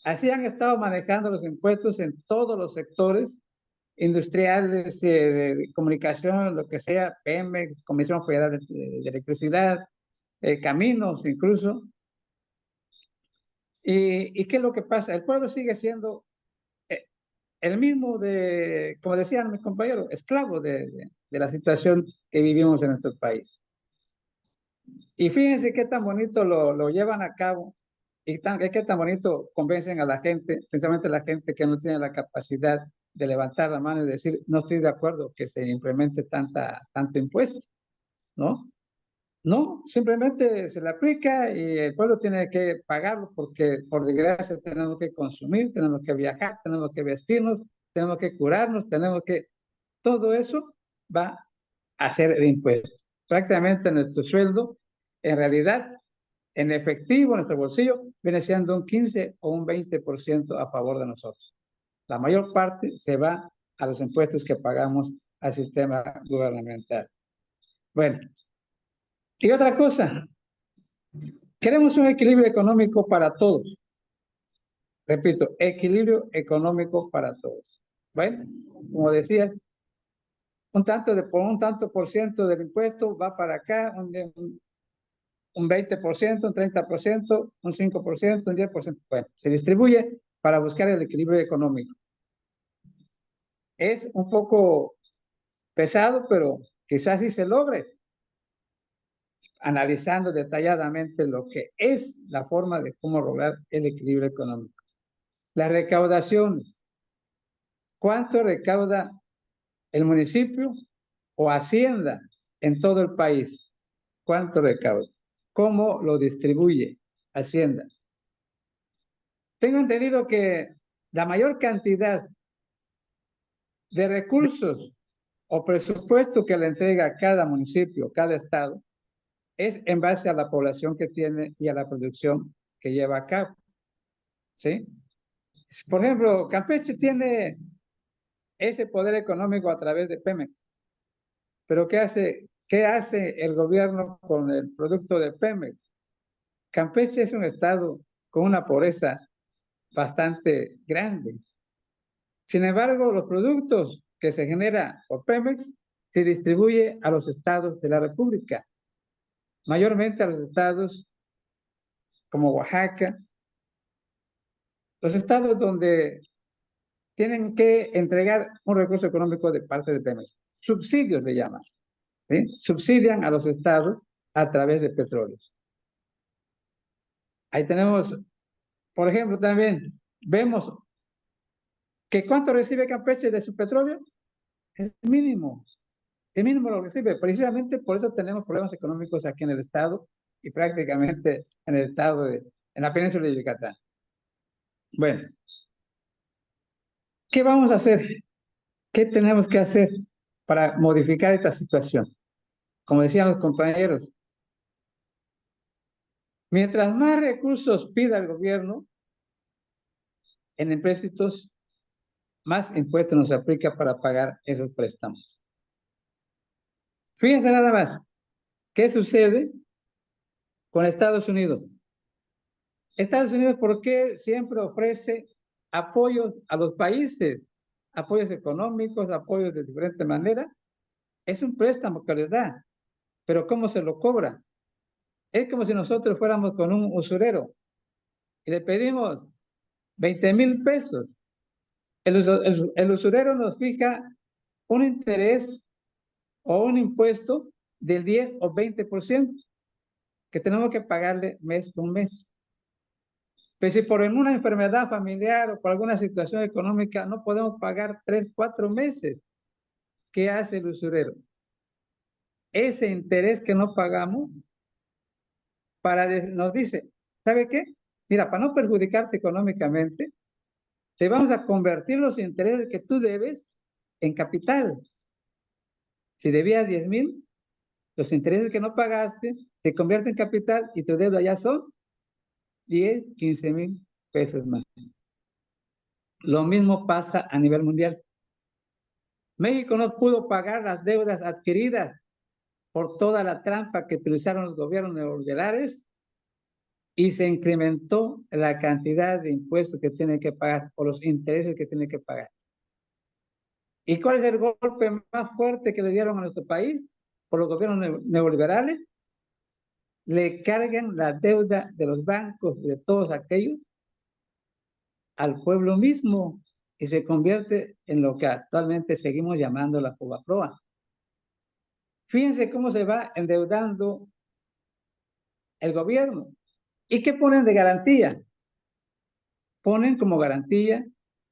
Así han estado manejando los impuestos en todos los sectores industriales, de comunicación, lo que sea, Pemex, Comisión Federal de Electricidad, caminos incluso. ¿Y qué es lo que pasa? El pueblo sigue siendo el mismo como decían mis compañeros, esclavo de la situación que vivimos en nuestro país. Y fíjense qué tan bonito lo llevan a cabo y qué tan bonito convencen a la gente, principalmente a la gente que no tiene la capacidad de levantar la mano y decir, no estoy de acuerdo que se implemente tanto impuesto, ¿no? No, simplemente se le aplica y el pueblo tiene que pagarlo porque por desgracia tenemos que consumir, tenemos que viajar, tenemos que vestirnos, tenemos que curarnos, todo eso va a ser el impuesto. Prácticamente nuestro sueldo, en realidad, en efectivo, nuestro bolsillo, viene siendo un 15 o un 20% a favor de nosotros. La mayor parte se va a los impuestos que pagamos al sistema gubernamental. Bueno, y otra cosa, queremos un equilibrio económico para todos. Repito, equilibrio económico para todos. Bueno, como decía, un tanto por ciento del impuesto va para acá, un 20%, un 30%, un 5%, un 10%. Bueno, se distribuye para buscar el equilibrio económico. Es un poco pesado, pero quizás sí se logre, analizando detalladamente lo que es la forma de cómo lograr el equilibrio económico. Las recaudaciones. ¿Cuánto recauda el municipio o Hacienda en todo el país? ¿Cuánto recauda? ¿Cómo lo distribuye Hacienda? Tengo entendido que la mayor cantidad de recursos o presupuesto que le entrega cada municipio, cada estado, es en base a la población que tiene y a la producción que lleva a cabo. ¿Sí? Por ejemplo, Campeche tiene ese poder económico a través de Pemex. Pero ¿qué hace el gobierno con el producto de Pemex? Campeche es un estado con una pobreza bastante grande. Sin embargo, los productos que se generan por Pemex se distribuye a los estados de la República, mayormente a los estados como Oaxaca, los estados donde tienen que entregar un recurso económico de parte de Pemex. Subsidios le llaman. ¿Sí? Subsidian a los estados a través de petróleo. Ahí tenemos, por ejemplo, también vemos que cuánto recibe Campeche de su petróleo es mínimo. El mínimo lo recibe. Precisamente por eso tenemos problemas económicos aquí en el estado y prácticamente en el estado en la península de Yucatán. Bueno, ¿qué vamos a hacer? ¿Qué tenemos que hacer para modificar esta situación? Como decían los compañeros, mientras más recursos pida el gobierno en empréstitos, más impuestos nos aplica para pagar esos préstamos. Fíjense nada más, ¿qué sucede con Estados Unidos? Estados Unidos, ¿por qué siempre ofrece apoyos a los países? Apoyos económicos, apoyos de diferente manera. Es un préstamo que les da, pero ¿cómo se lo cobra? Es como si nosotros fuéramos con un usurero y le pedimos 20,000 pesos. El usurero nos fija un interés o un impuesto del 10 o 20% que tenemos que pagarle mes con mes. Pero si por una enfermedad familiar o por alguna situación económica no podemos pagar 3, 4 meses, ¿qué hace el usurero? Ese interés que no pagamos nos dice, ¿sabe qué? Mira, para no perjudicarte económicamente, te vamos a convertir los intereses que tú debes en capital. Si debías 10,000, los intereses que no pagaste se convierten en capital y tu deuda ya son 10, 15,000 pesos más. Lo mismo pasa a nivel mundial. México no pudo pagar las deudas adquiridas por toda la trampa que utilizaron los gobiernos neoliberales y se incrementó la cantidad de impuestos que tiene que pagar o los intereses que tiene que pagar. ¿Y cuál es el golpe más fuerte que le dieron a nuestro país por los gobiernos neoliberales? Le cargan la deuda de los bancos, de todos aquellos, al pueblo mismo y se convierte en lo que actualmente seguimos llamando la Fobaproa. Fíjense cómo se va endeudando el gobierno. ¿Y qué ponen de garantía? Ponen como garantía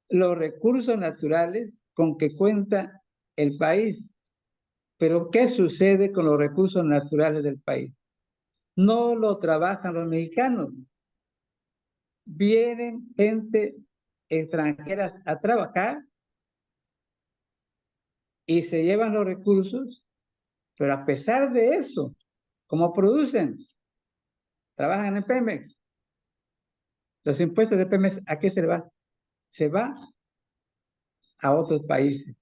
los recursos naturales con que cuenta el país. Pero ¿qué sucede con los recursos naturales del país? No lo trabajan los mexicanos. Vienen gente extranjera a trabajar y se llevan los recursos, pero a pesar de eso, ¿cómo producen? Trabajan en Pemex. Los impuestos de Pemex, ¿a qué se va? Se va a otros países.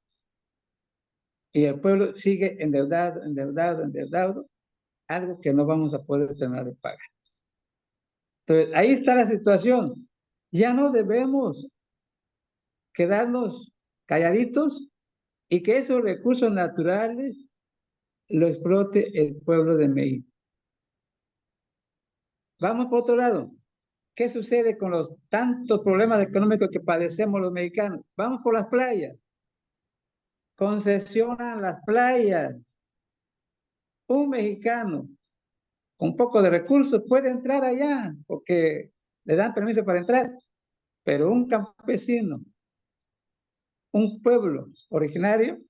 Y el pueblo sigue endeudado, endeudado, endeudado, algo que no vamos a poder terminar de pagar. Entonces, ahí está la situación. Ya no debemos quedarnos calladitos y que esos recursos naturales lo explote el pueblo de México. Vamos por otro lado. ¿Qué sucede con los tantos problemas económicos que padecemos los mexicanos? Vamos por las playas. Concesionan las playas. Un mexicano con un poco de recursos puede entrar allá porque le dan permiso para entrar, pero un campesino, un pueblo originario,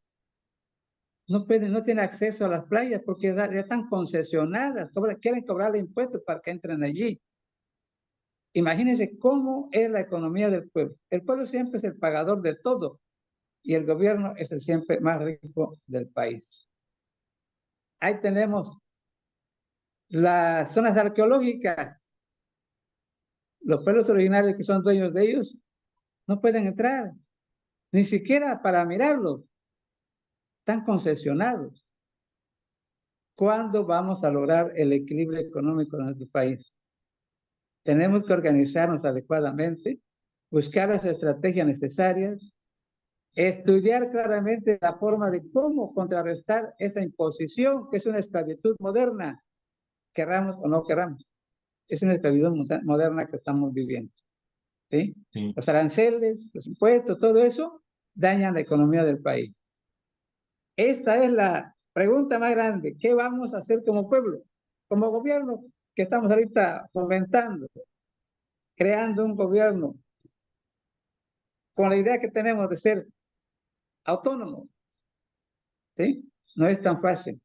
no tiene acceso a las playas porque ya están concesionadas, quieren cobrarle impuestos para que entren allí. Imagínense cómo es la economía del pueblo. El pueblo siempre es el pagador de todo y el gobierno es el siempre más rico del país. Ahí tenemos las zonas arqueológicas. Los pueblos originarios que son dueños de ellos no pueden entrar, ni siquiera para mirarlos. Están concesionados. ¿Cuándo vamos a lograr el equilibrio económico de nuestro país? Tenemos que organizarnos adecuadamente, buscar las estrategias necesarias, estudiar claramente la forma de cómo contrarrestar esa imposición, que es una esclavitud moderna, querramos o no querramos. Es una esclavitud moderna que estamos viviendo. ¿Sí? Sí. Los aranceles, los impuestos, todo eso dañan la economía del país. Esta es la pregunta más grande. ¿Qué vamos a hacer como pueblo, como gobierno que estamos ahorita fomentando, creando un gobierno con la idea que tenemos de ser autónomos? ¿Sí? No es tan fácil.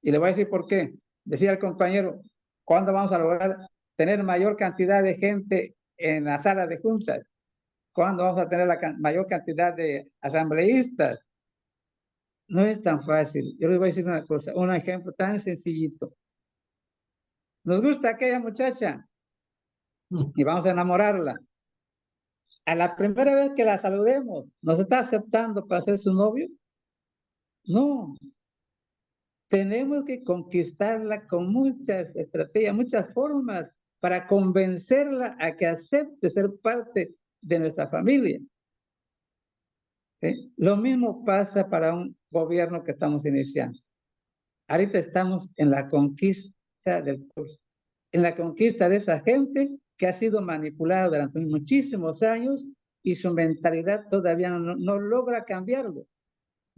Y le voy a decir por qué. Decía el compañero, ¿cuándo vamos a lograr tener mayor cantidad de gente en la sala de juntas? ¿Cuándo vamos a tener la mayor cantidad de asambleístas? No es tan fácil. Yo les voy a decir una cosa, un ejemplo tan sencillito. Nos gusta aquella muchacha y vamos a enamorarla. A la primera vez que la saludemos, ¿nos está aceptando para ser su novio? No. Tenemos que conquistarla con muchas estrategias, muchas formas para convencerla a que acepte ser parte de nuestra familia. ¿Sí? Lo mismo pasa para un gobierno que estamos iniciando. Ahorita estamos en la conquista del pueblo, en la conquista de esa gente que ha sido manipulada durante muchísimos años y su mentalidad todavía no logra cambiarlo.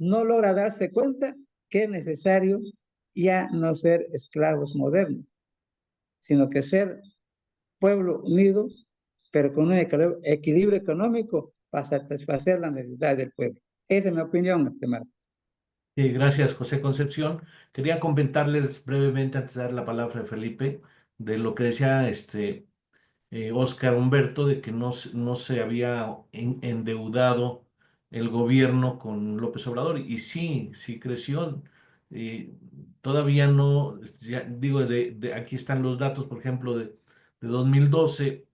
no logra darse cuenta que es necesario ya no ser esclavos modernos, sino que ser pueblo unido, pero con un equilibrio económico para satisfacer las necesidades del pueblo. Esa es mi opinión, Marco. Gracias, José Concepción. Quería comentarles brevemente, antes de dar la palabra a Felipe, de lo que decía Óscar Humberto, de que no se había endeudado el gobierno con López Obrador. Y sí, sí creció. Todavía no, digo, aquí están los datos, por ejemplo, de 2012,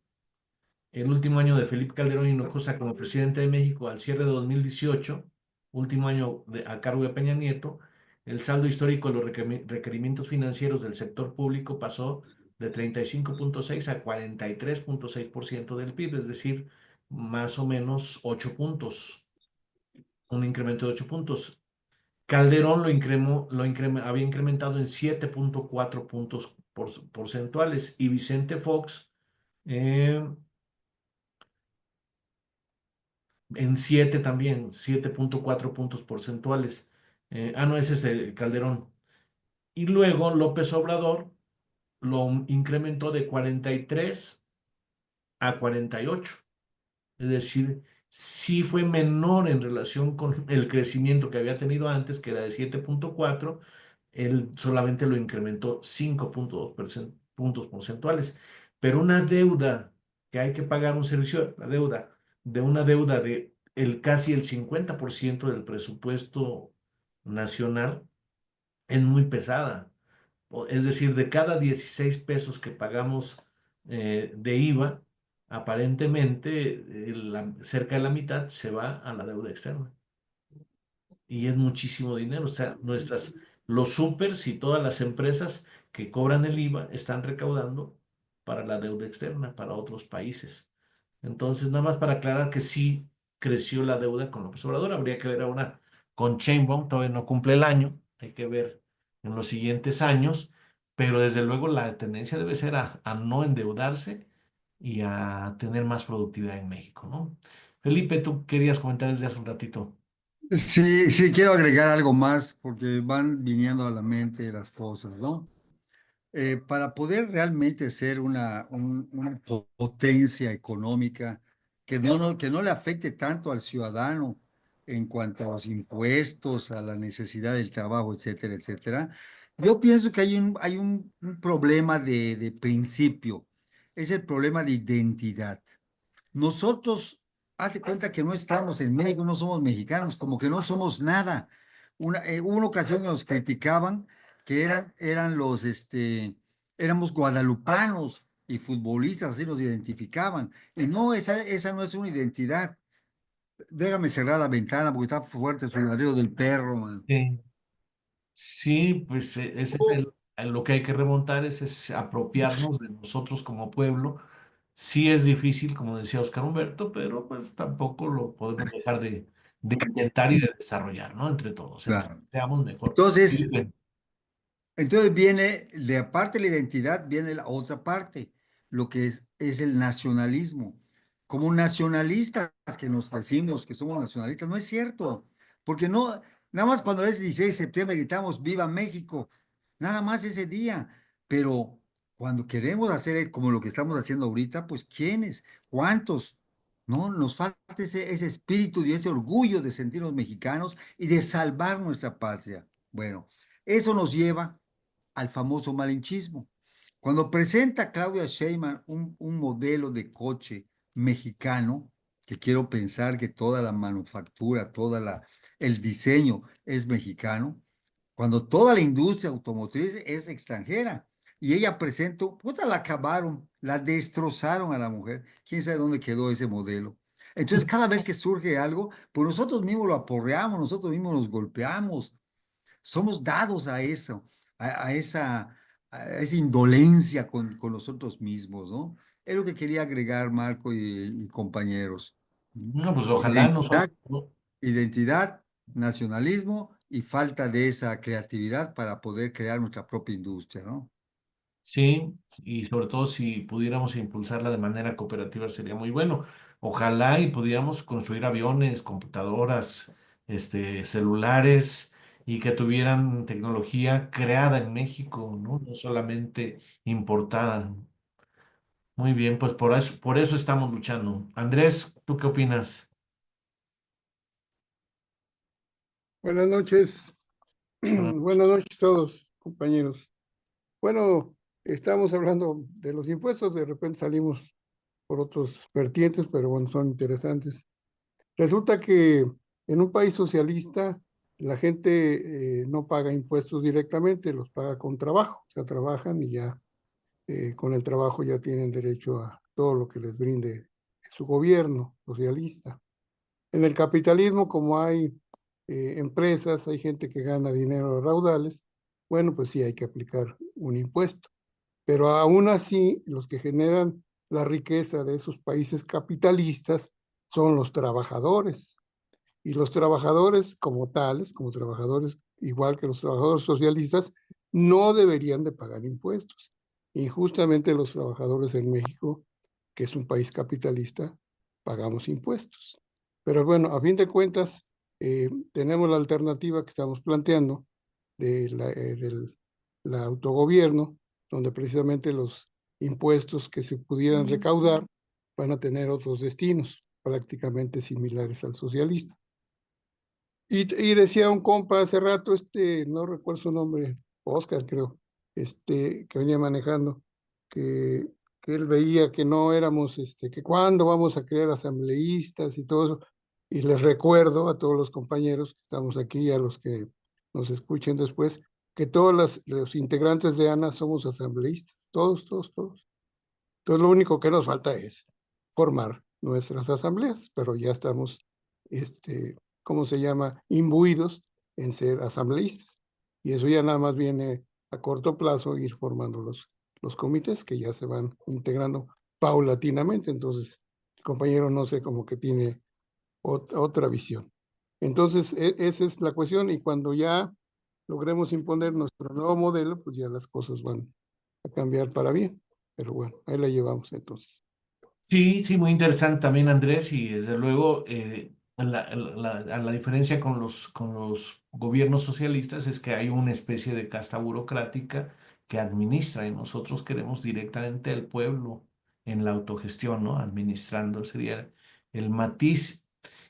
el último año de Felipe Calderón Hinojosa como presidente de México, al cierre de 2018, último año a cargo de Peña Nieto. El saldo histórico de los requerimientos financieros del sector público pasó de 35,6 a 43,6% del PIB, es decir, más o menos 8 puntos, un incremento de 8 puntos. Calderón había incrementado en 7,4 puntos porcentuales, y Vicente Fox eh, en 7 también, 7,4 puntos porcentuales. No, ese es el Calderón. Y luego López Obrador lo incrementó de 43 a 48. Es decir, sí fue menor en relación con el crecimiento que había tenido antes, que era de 7,4. Él solamente lo incrementó 5,2 puntos porcentuales. Pero una deuda que hay que pagar un servicio, la deuda de una deuda de casi el 50% del presupuesto nacional, es muy pesada. Es decir, de cada 16 pesos que pagamos de IVA, aparentemente cerca de la mitad se va a la deuda externa. Y es muchísimo dinero. O sea, los supers y todas las empresas que cobran el IVA están recaudando para la deuda externa, para otros países. Entonces, nada más para aclarar que sí creció la deuda con López Obrador. Habría que ver ahora con Sheinbaum, todavía no cumple el año, hay que ver en los siguientes años, pero desde luego la tendencia debe ser a no endeudarse y a tener más productividad en México, ¿no? Felipe, tú querías comentar desde hace un ratito. Sí, sí, quiero agregar algo más porque van viniendo a la mente las cosas, ¿no? Para poder realmente ser una potencia económica que no le afecte tanto al ciudadano en cuanto a los impuestos, a la necesidad del trabajo, etcétera, etcétera, yo pienso que hay un problema de principio, es el problema de identidad. Nosotros, hazte cuenta que no estamos en México, no somos mexicanos, como que no somos nada. Hubo una ocasión que nos criticaban que éramos guadalupanos y futbolistas, así nos identificaban. Y no, esa no es una identidad. Déjame cerrar la ventana porque está fuerte el ladrido del perro, man. Sí. Sí, pues ese es lo que hay que remontar, es apropiarnos de nosotros como pueblo. Sí es difícil, como decía Oscar Humberto, pero pues tampoco lo podemos dejar de intentar y de desarrollar, ¿no? Entre todos, Claro. seamos mejor. Entonces, Felipe. Entonces viene, de aparte de la identidad, viene la otra parte, lo que es el nacionalismo. Como nacionalistas que nos decimos que somos nacionalistas, no es cierto, porque no, nada más cuando es 16 de septiembre gritamos ¡Viva México! Nada más ese día, pero cuando queremos hacer como lo que estamos haciendo ahorita, pues ¿quiénes? ¿Cuántos? No, nos falta ese espíritu y ese orgullo de sentirnos mexicanos y de salvar nuestra patria. Bueno, eso nos lleva al famoso malinchismo. Cuando presenta Claudia Sheinbaum un modelo de coche mexicano, que quiero pensar que toda la manufactura, el diseño es mexicano, cuando toda la industria automotriz es extranjera, y ella presentó, puta, la acabaron, la destrozaron a la mujer, quién sabe dónde quedó ese modelo. Entonces, cada vez que surge algo, pues nosotros mismos lo aporreamos, nosotros mismos nos golpeamos, somos dados a eso, a esa, a esa indolencia con nosotros mismos, ¿no? Es lo que quería agregar, Marco y compañeros. No, pues ojalá nosotros, Identidad, identidad, nacionalismo y falta de esa creatividad para poder crear nuestra propia industria, ¿no? sí, y sobre todo si pudiéramos impulsarla de manera cooperativa sería muy bueno. Ojalá y pudiéramos construir aviones, computadoras, celulares y que tuvieran tecnología creada en México, ¿no? No solamente importada. Muy bien, pues por eso estamos luchando. Andrés, ¿tú qué opinas? Buenas noches, Bueno, buenas noches a todos, compañeros. Bueno, estamos hablando de los impuestos, de repente salimos por otros vertientes, pero bueno, son interesantes. Resulta que en un país socialista la gente no paga impuestos directamente, los paga con trabajo, o sea, trabajan y ya con el trabajo ya tienen derecho a todo lo que les brinde su gobierno socialista. En el capitalismo, como hay empresas, hay gente que gana dinero a raudales, bueno, pues sí hay que aplicar un impuesto. Pero aún así, los que generan la riqueza de esos países capitalistas son los trabajadores. Y los trabajadores como tales, como trabajadores igual que los trabajadores socialistas, no deberían de pagar impuestos. Y justamente los trabajadores en México, que es un país capitalista, pagamos impuestos. Pero bueno, a fin de cuentas, tenemos la alternativa que estamos planteando del autogobierno, donde precisamente los impuestos que se pudieran recaudar van a tener otros destinos prácticamente similares al socialista. Y decía un compa hace rato, no recuerdo su nombre, Oscar creo, que venía manejando, que, que él veía que no éramos, que cuándo vamos a crear asambleístas y todo eso. Y les recuerdo a todos los compañeros que estamos aquí y a los que nos escuchen después, que todos los integrantes de ANA somos asambleístas, todos, todos, todos. Entonces lo único que nos falta es formar nuestras asambleas, pero ya estamos, ¿cómo se llama? Imbuidos en ser asambleístas. Y eso ya nada más viene a corto plazo ir formando los comités que ya se van integrando paulatinamente. Entonces, el compañero no sé, como que tiene otra visión. Entonces, esa es la cuestión y cuando ya logremos imponer nuestro nuevo modelo, pues ya las cosas van a cambiar para bien. Pero bueno, ahí la llevamos entonces. sí, sí, muy interesante también, Andrés, y desde luego la diferencia con los gobiernos socialistas es que hay una especie de casta burocrática que administra y nosotros queremos directamente al pueblo en la autogestión, ¿no? Administrando sería el matiz.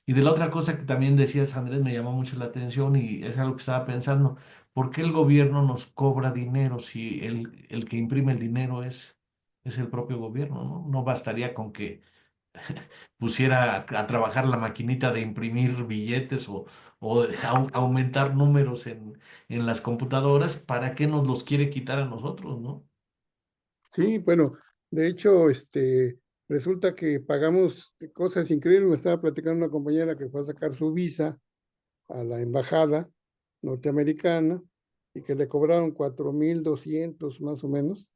Y de la otra cosa que también decías, Andrés, me llamó mucho la atención y es algo que estaba pensando, ¿por qué el gobierno nos cobra dinero si el que imprime el dinero es el propio gobierno, ¿no? No bastaría con que pusiera a trabajar la maquinita de imprimir billetes o de aumentar números en las computadoras. ¿Para qué nos los quiere quitar a nosotros, no? Sí, bueno, de hecho, resulta que pagamos cosas increíbles. Me estaba platicando una compañera que fue a sacar su visa a la embajada norteamericana y que le cobraron 4,200 más o menos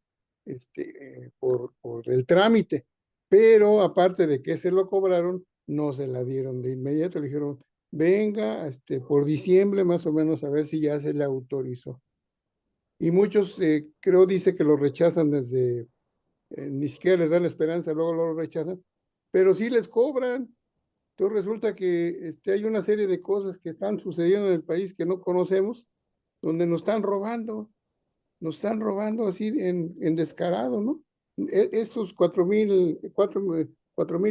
por el trámite. Pero aparte de que se lo cobraron, no se la dieron de inmediato. Le dijeron, venga, por diciembre más o menos a ver si ya se le autorizó. Y muchos, creo, dice que lo rechazan desde, ni siquiera les dan la esperanza, luego lo rechazan, pero sí les cobran. Entonces resulta que hay una serie de cosas que están sucediendo en el país que no conocemos, donde nos están robando así en descarado, ¿no? Esos 4,000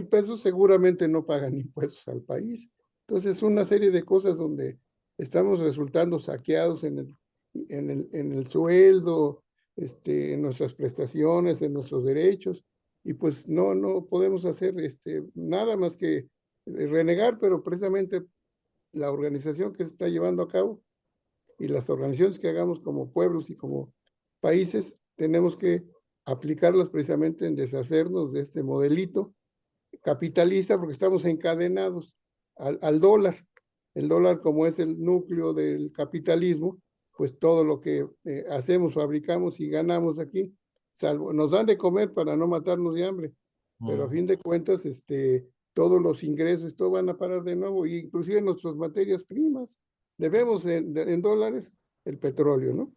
pesos seguramente no pagan impuestos al país. Entonces, una serie de cosas donde estamos resultando saqueados en el sueldo, en nuestras prestaciones, en nuestros derechos, y pues no podemos hacer nada más que renegar, pero precisamente la organización que se está llevando a cabo y las organizaciones que hagamos como pueblos y como países, tenemos que aplicarlas precisamente en deshacernos de este modelito capitalista porque estamos encadenados al dólar. El dólar, como es el núcleo del capitalismo, pues todo lo que hacemos, fabricamos y ganamos aquí, salvo nos dan de comer para no matarnos de hambre, pero a fin de cuentas, todos los ingresos, todo van a parar de nuevo, y inclusive nuestras materias primas. Debemos en dólares el petróleo, ¿no?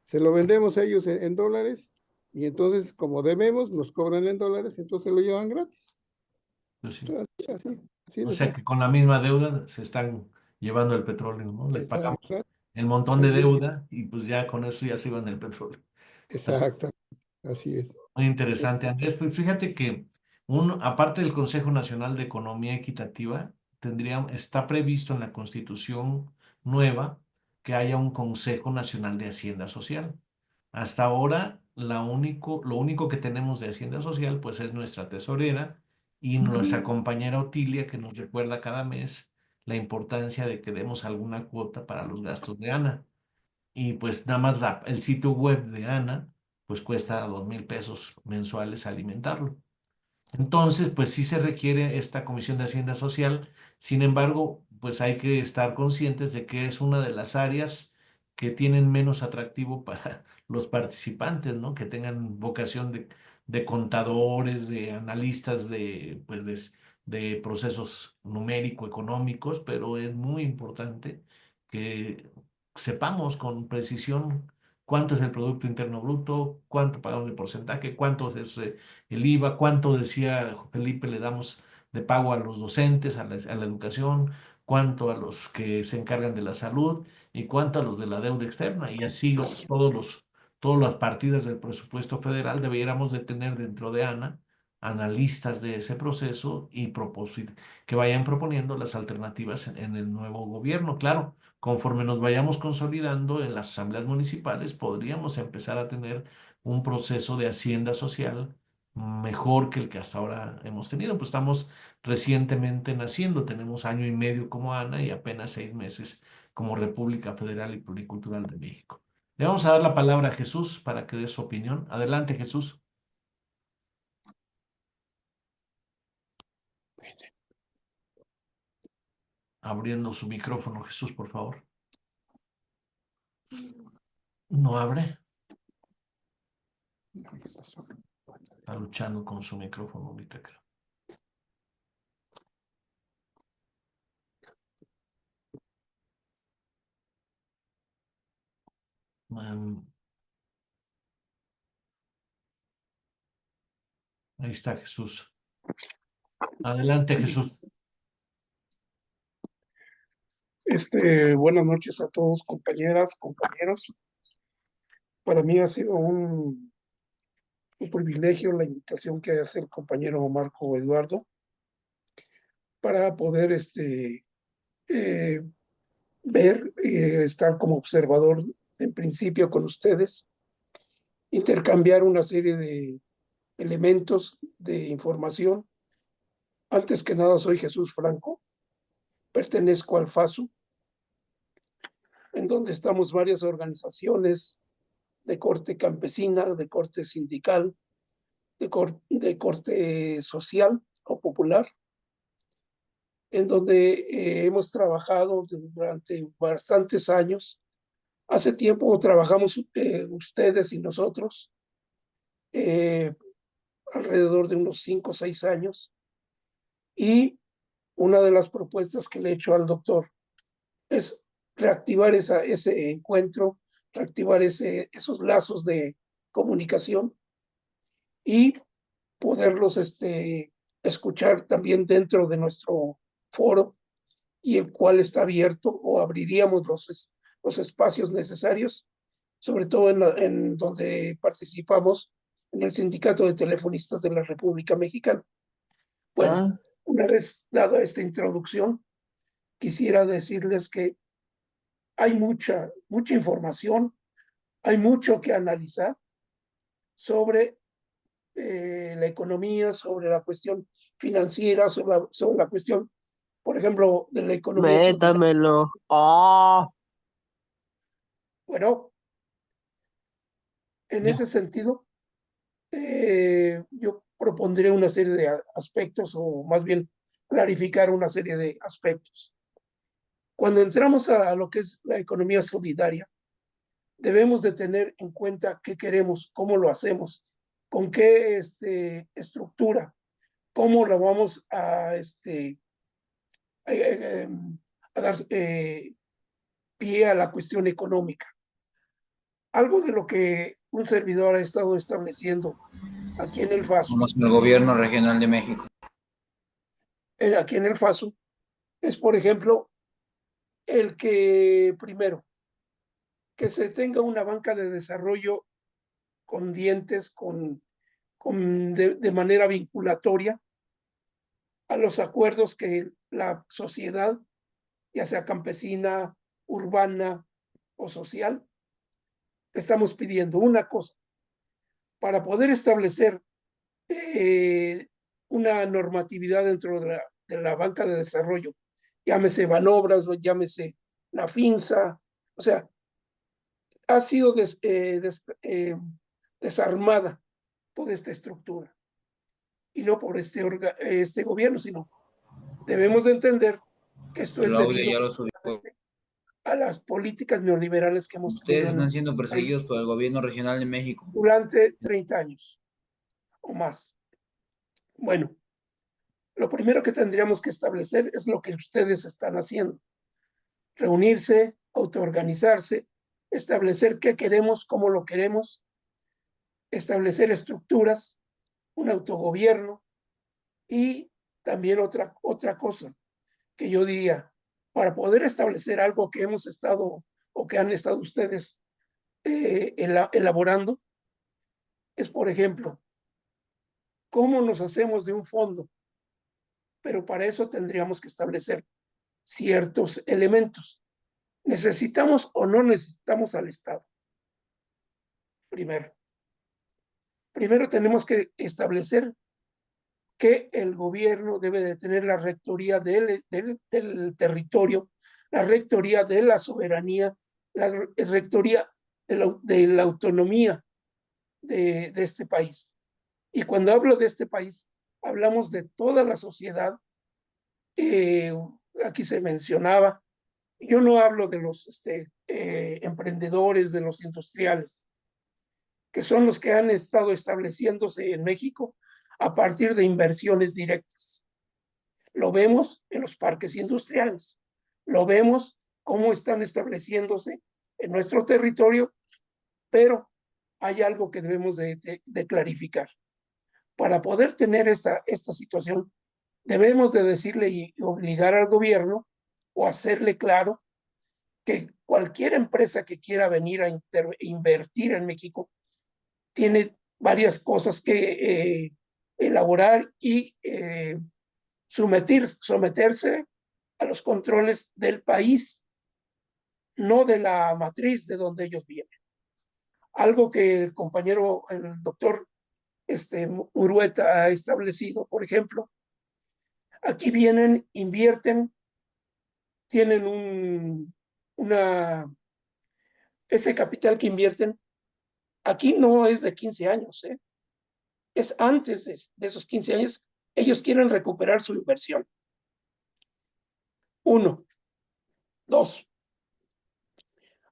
Se lo vendemos a ellos en dólares y entonces como debemos, nos cobran en dólares, entonces lo llevan gratis. Pues sí. Así O de sea que fácil. con la misma deuda se están llevando el petróleo, ¿no? Les pagamos Exacto, el montón de así, deuda y pues ya con eso ya se iban el petróleo. exacto, así es. Muy interesante, Andrés. Pues fíjate que aparte del Consejo Nacional de Economía Equitativa, está previsto en la Constitución nueva que haya un Consejo Nacional de Hacienda Social. Hasta ahora, lo único que tenemos de Hacienda Social, pues es nuestra tesorera y nuestra compañera Otilia, que nos recuerda cada mes la importancia de que demos alguna cuota para los gastos de ANA. Y pues nada más el sitio web de ANA, pues cuesta 2,000 pesos mensuales alimentarlo. Entonces, pues sí se requiere esta Comisión de Hacienda Social. Sin embargo, pues hay que estar conscientes de que es una de las áreas que tienen menos atractivo para los participantes, ¿no? Que tengan vocación de contadores, de analistas pues de procesos numérico-económicos, pero es muy importante que sepamos con precisión cuánto es el Producto Interno Bruto, cuánto pagamos de porcentaje, cuánto es el IVA, cuánto decía Felipe le damos de pago a los docentes, a la educación, cuánto a los que se encargan de la salud y cuánto a los de la deuda externa. Y así todas las partidas del presupuesto federal debiéramos de tener dentro de ANA analistas de ese proceso y que vayan proponiendo las alternativas en el nuevo gobierno. Claro, conforme nos vayamos consolidando en las asambleas municipales, podríamos empezar a tener un proceso de hacienda social mejor que el que hasta ahora hemos tenido. Pues estamos recientemente naciendo, tenemos año y medio como ANA y apenas 6 meses como República Federal y Pluricultural de México. Le vamos a dar la palabra a Jesús para que dé su opinión. Adelante, Jesús. Abriendo su micrófono, Jesús, por favor. No abre. Está luchando con su micrófono ahorita, creo. Ahí está Jesús. Adelante, Jesús. Buenas noches a todos, compañeras, compañeros. Para mí ha sido un privilegio la invitación que hace el compañero Marco Eduardo para poder eh, ver, estar como observador en principio con ustedes, intercambiar una serie de elementos de información. Antes que nada, soy Jesús Franco, pertenezco al FASU, en donde estamos varias organizaciones de corte campesina, de corte sindical, de corte social o popular, en donde hemos trabajado durante bastantes años. Hace tiempo trabajamos ustedes y nosotros, alrededor de unos 5 o 6 años, y una de las propuestas que le he hecho al doctor es reactivar ese encuentro, reactivar esos lazos de comunicación y poderlos escuchar también dentro de nuestro foro, y el cual está abierto, o abriríamos los espacios necesarios, sobre todo en donde participamos en el Sindicato de Telefonistas de la República Mexicana. Bueno, una vez dada esta introducción, quisiera decirles que hay mucha información, hay mucho que analizar sobre la economía, sobre la cuestión financiera, sobre la cuestión, por ejemplo, de la economía solidaria. Métamelo. Oh, Bueno, en ese sentido, yo propondré una serie de aspectos, o más bien clarificar una serie de aspectos. Cuando entramos a lo que es la economía solidaria, debemos de tener en cuenta qué queremos, cómo lo hacemos, con qué estructura, cómo lo vamos a dar pie a la cuestión económica. Algo de lo que un servidor ha estado estableciendo aquí en el FASU. Somos el Gobierno Regional de México. Aquí en el FASU es, por ejemplo, el que, primero, que se tenga una banca de desarrollo con dientes, de manera vinculatoria a los acuerdos que la sociedad, ya sea campesina, urbana o social, estamos pidiendo una cosa, para poder establecer una normatividad dentro de la banca de desarrollo, llámese Banobras, llámese la FINSA, o sea, ha sido desarmada toda esta estructura, y no por este gobierno, sino debemos de entender que esto es Claudia debido ya lo subió. a las políticas neoliberales que hemos tenido Ustedes en están el siendo perseguidos país por el gobierno regional de México. durante 30 años o más. Bueno, lo primero que tendríamos que establecer es lo que ustedes están haciendo: reunirse, autoorganizarse, establecer qué queremos, cómo lo queremos, establecer estructuras, un autogobierno. Y también otra cosa que yo diría, para poder establecer algo que hemos estado o que han estado ustedes elaborando, es, por ejemplo, cómo nos hacemos de un fondo, pero para eso tendríamos que establecer ciertos elementos. ¿Necesitamos o no necesitamos al Estado? Primero tenemos que establecer que el gobierno debe de tener la rectoría del territorio, la rectoría de la soberanía, la rectoría de la autonomía de este país. Y cuando hablo de este país, hablamos de toda la sociedad. Aquí se mencionaba, yo no hablo de los emprendedores, de los industriales, que son los que han estado estableciéndose en México a partir de inversiones directas. Lo vemos en los parques industriales, lo vemos cómo están estableciéndose en nuestro territorio, pero hay algo que debemos de clarificar. Para poder tener esta situación, debemos de decirle y obligar al gobierno o hacerle claro que cualquier empresa que quiera venir a invertir en México tiene varias cosas que elaborar y someterse a los controles del país, no de la matriz de donde ellos vienen. Algo que el compañero, el doctor Urueta ha establecido, por ejemplo, aquí vienen, invierten, tienen ese capital que invierten, aquí no es de 15 años, es antes de esos 15 años, ellos quieren recuperar su inversión. 1. 2.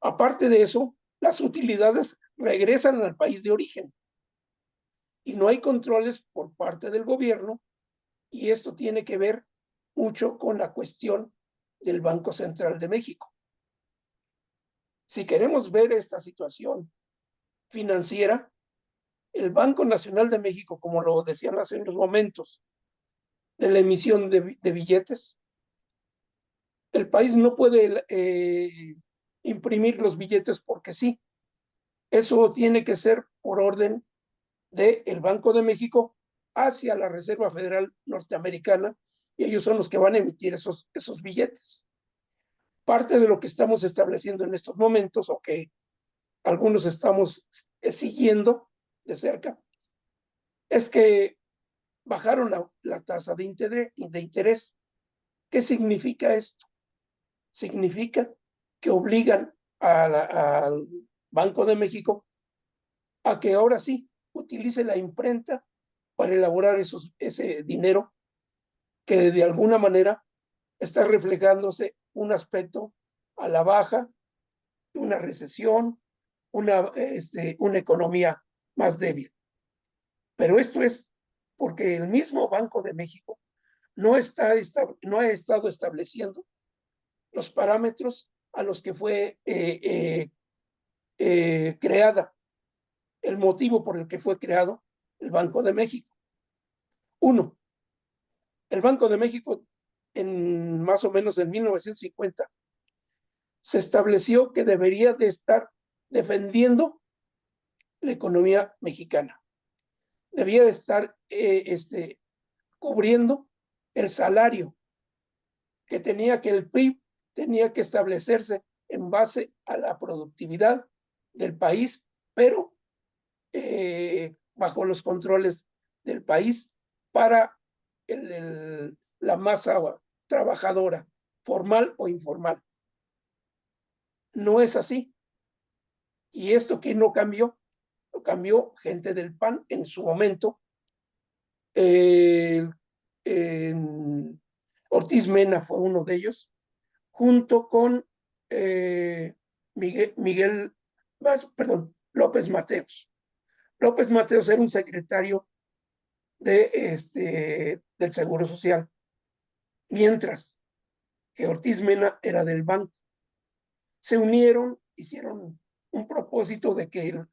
Aparte de eso, las utilidades regresan al país de origen y no hay controles por parte del gobierno, y esto tiene que ver mucho con la cuestión del Banco Central de México. Si queremos ver esta situación financiera, el Banco Nacional de México, como lo decían hace unos momentos, de la emisión de billetes, el país no puede imprimir los billetes porque sí. Eso tiene que ser por orden del Banco de México hacia la Reserva Federal Norteamericana, y ellos son los que van a emitir esos billetes. Parte de lo que estamos estableciendo en estos momentos, o que algunos estamos siguiendo de cerca, es que bajaron la tasa de interés. ¿Qué significa esto? Significa que obligan al Banco de México a que ahora sí utilice la imprenta para elaborar ese dinero, que de alguna manera está reflejándose aspecto a la baja, una recesión, una economía más débil. Pero esto es porque el mismo Banco de México no ha estado estableciendo los parámetros a los que fue creada, el motivo por el que fue creado el Banco de México. 1. El Banco de México, más o menos en 1950, se estableció que debería de estar defendiendo la economía mexicana. Debía de estar cubriendo el salario que el PRI tenía que establecerse en base a la productividad del país, pero bajo los controles del país para la masa trabajadora, formal o informal. No es así. ¿Y esto quién lo cambió? Lo cambió gente del PAN en su momento. Ortiz Mena fue uno de ellos, junto con López Mateos. López Mateos era un secretario del Seguro Social, mientras que Ortiz Mena era del banco. Se unieron, hicieron un propósito de que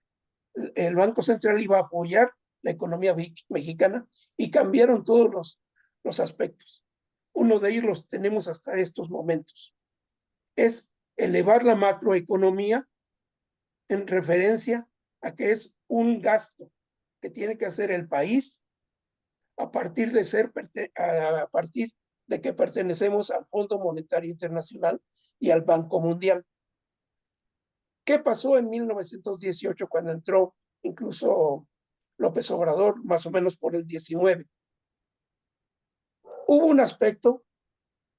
el Banco Central iba a apoyar la economía mexicana y cambiaron todos los aspectos. Uno de ellos los tenemos hasta estos momentos. Es elevar la macroeconomía en referencia a que es un gasto que tiene que hacer el país a partir de que pertenecemos al Fondo Monetario Internacional y al Banco Mundial. ¿Qué pasó en 1918 cuando entró incluso López Obrador, más o menos por el 19? Hubo un aspecto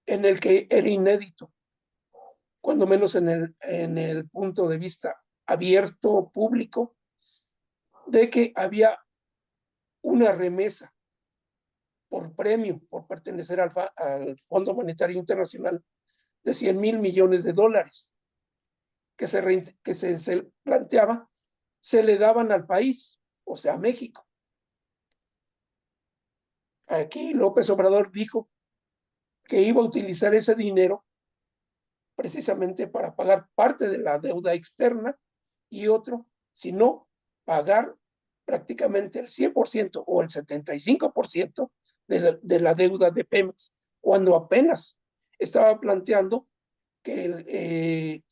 en el que era inédito, cuando menos en el punto de vista abierto, público, de que había una remesa por premio, por pertenecer al Fondo Monetario Internacional, de 100,000 millones de dólares que se planteaba, se le daban al país, o sea, a México. Aquí López Obrador dijo que iba a utilizar ese dinero precisamente para pagar parte de la deuda externa y otro, si no, pagar prácticamente el 100% o el 75% de la deuda de Pemex, cuando apenas estaba planteando que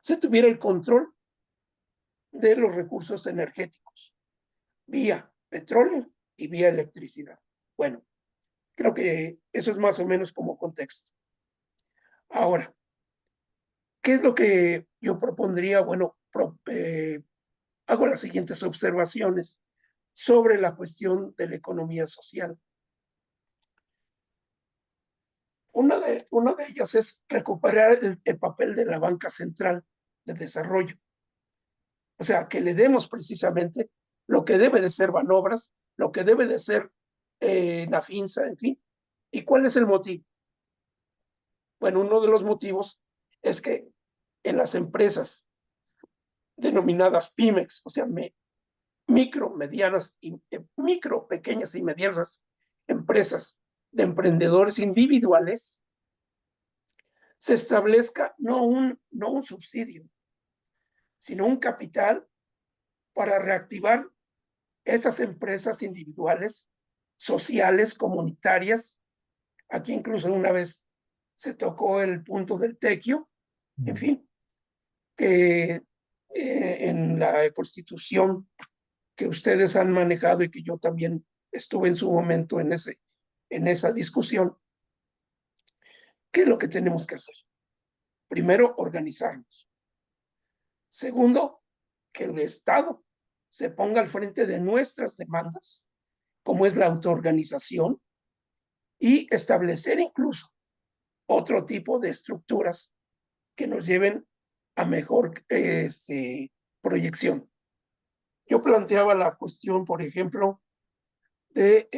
se tuviera el control de los recursos energéticos, vía petróleo y vía electricidad. Bueno, creo que eso es más o menos como contexto. Ahora, ¿qué es lo que yo propondría? Bueno, hago las siguientes observaciones sobre la cuestión de la economía social. Una de ellas es recuperar el papel de la banca central de desarrollo. O sea, que le demos precisamente lo que debe de ser Banobras, lo que debe de ser Nafinsa, en fin. ¿Y cuál es el motivo? Bueno, uno de los motivos es que en las empresas denominadas PYMEX, o sea, micro, medianas y micro, pequeñas y medianas empresas de emprendedores individuales, se establezca no un subsidio, sino un capital para reactivar esas empresas individuales, sociales, comunitarias. Aquí incluso una vez se tocó el punto del tequio, en fin, que en la Constitución que ustedes han manejado y que yo también estuve en su momento en esa discusión. ¿Qué es lo que tenemos que hacer? Primero, organizarnos. Segundo, que el Estado se ponga al frente de nuestras demandas, como es la autoorganización, y establecer incluso otro tipo de estructuras que nos lleven a mejor proyección. Yo planteaba la cuestión, por ejemplo, de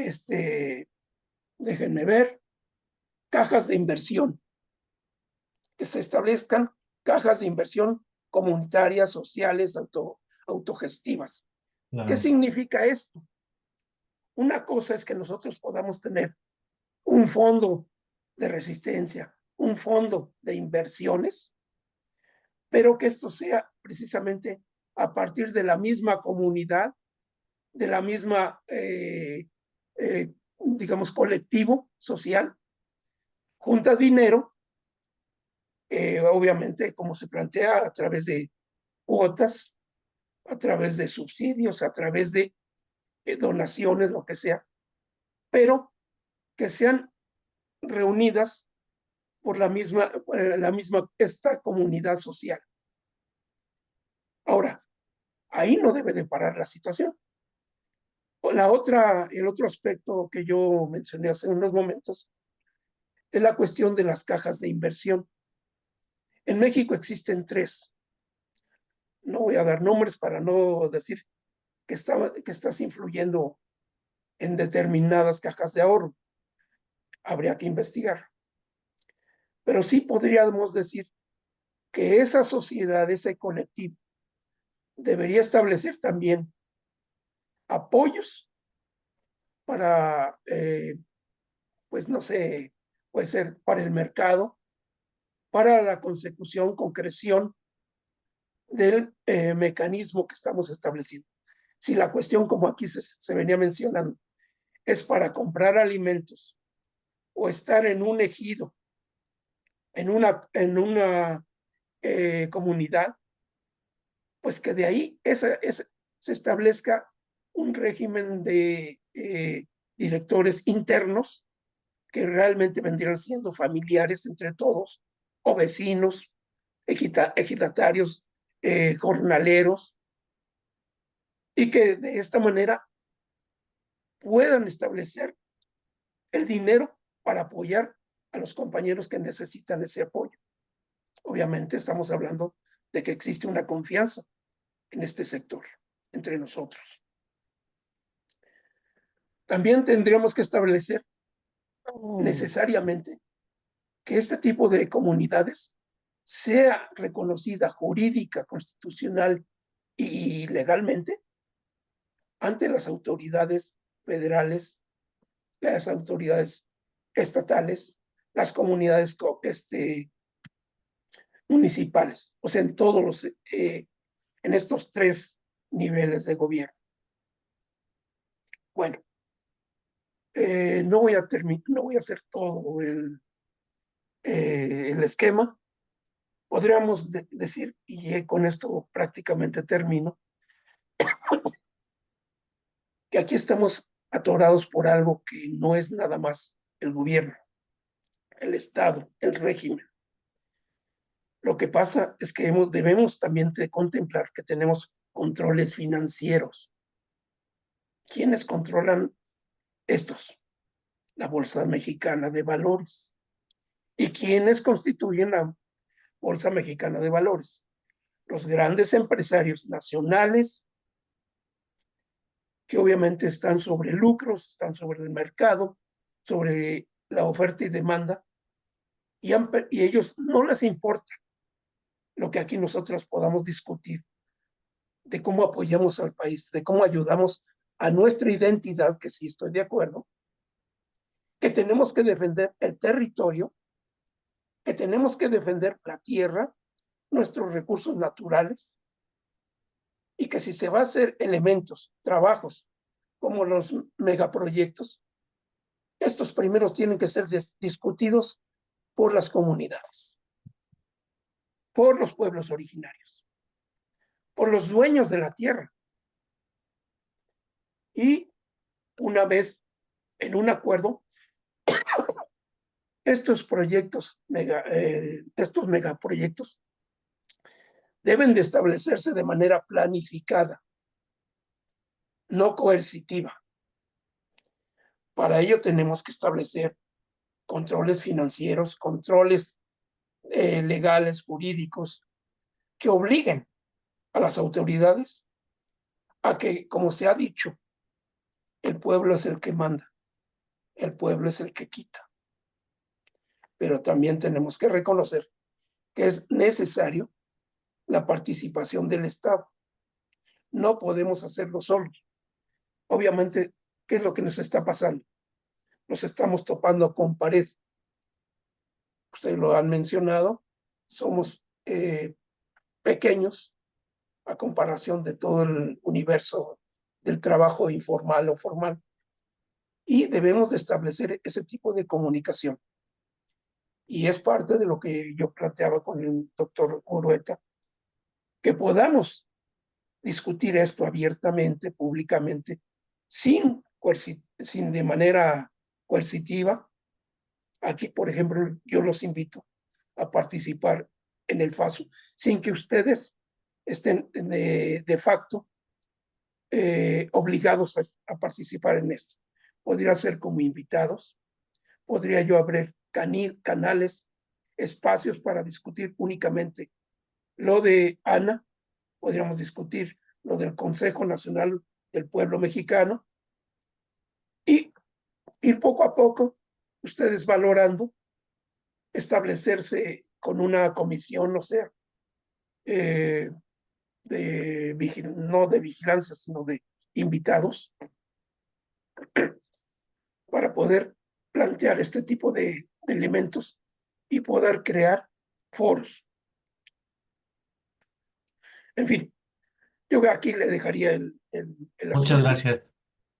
déjenme ver, cajas de inversión, que se establezcan cajas de inversión comunitarias, sociales, autogestivas. ¿Qué significa esto? Una cosa es que nosotros podamos tener un fondo de resistencia, un fondo de inversiones, pero que esto sea precisamente a partir de la misma comunidad, de la misma, digamos, colectivo social, junta dinero obviamente, como se plantea, a través de cuotas, a través de subsidios, a través de donaciones, lo que sea, pero que sean reunidas por la misma esta comunidad social. Ahora, ahí no debe de parar la situación. El otro aspecto que yo mencioné hace unos momentos es la cuestión de las cajas de inversión. En México existen 3. No voy a dar nombres para no decir que estás influyendo en determinadas cajas de ahorro. Habría que investigar. Pero sí podríamos decir que esa sociedad, ese colectivo, debería establecer también apoyos para, pues no sé, puede ser para el mercado, para la consecución, concreción del mecanismo que estamos estableciendo. Si la cuestión, como aquí se venía mencionando, es para comprar alimentos o estar en un ejido, en una comunidad, pues que de ahí se establezca un régimen de directores internos que realmente vendrían siendo familiares entre todos, o vecinos, ejidatarios, jornaleros, y que de esta manera puedan establecer el dinero para apoyar a los compañeros que necesitan ese apoyo. Obviamente estamos hablando de que existe una confianza en este sector entre nosotros. También tendríamos que establecer necesariamente que este tipo de comunidades sea reconocida jurídica, constitucional y legalmente ante las autoridades federales, las autoridades estatales, las comunidades municipales, o sea, en estos 3 niveles de gobierno. Bueno, no voy a hacer todo el esquema. Podríamos decir, y con esto prácticamente termino, que aquí estamos atorados por algo que no es nada más el gobierno, el Estado, el régimen. Lo que pasa es que debemos también de contemplar que tenemos controles financieros. ¿Quiénes controlan estos? La Bolsa Mexicana de Valores. ¿Y quiénes constituyen la Bolsa Mexicana de Valores? Los grandes empresarios nacionales, que obviamente están sobre lucros, están sobre el mercado, sobre la oferta y demanda, y ellos no les importa lo que aquí nosotros podamos discutir, de cómo apoyamos al país, de cómo ayudamos a nuestra identidad, que sí estoy de acuerdo, que tenemos que defender el territorio, que tenemos que defender la tierra, nuestros recursos naturales, y que si se va a hacer elementos, trabajos, como los megaproyectos, estos primeros tienen que ser discutidos por las comunidades, por los pueblos originarios, por los dueños de la tierra. Y una vez en un acuerdo, estos megaproyectos deben de establecerse de manera planificada, no coercitiva. Para ello tenemos que establecer controles financieros, controles legales, jurídicos, que obliguen a las autoridades a que, como se ha dicho, el pueblo es el que manda, el pueblo es el que quita. Pero también tenemos que reconocer que es necesario la participación del Estado. No podemos hacerlo solos. Obviamente, ¿qué es lo que nos está pasando? Nos estamos topando con pared. Ustedes lo han mencionado, somos pequeños a comparación de todo el universo del trabajo informal o formal. Y debemos de establecer ese tipo de comunicación. y es parte de lo que yo planteaba con el doctor Murueta, que podamos discutir esto abiertamente, públicamente, sin de manera coercitiva. Aquí, por ejemplo, yo los invito a participar en el FASO, sin que ustedes estén de facto obligados a participar en esto. Podría ser como invitados, podría yo abrir canales, espacios para discutir únicamente lo de Ana, podríamos discutir lo del Consejo Nacional del Pueblo Mexicano y ir poco a poco ustedes valorando, establecerse con una comisión, o sea, no de vigilancia, sino de invitados, para poder plantear este tipo de elementos y poder crear foros. En fin, yo aquí le dejaría el Muchas asunto. gracias.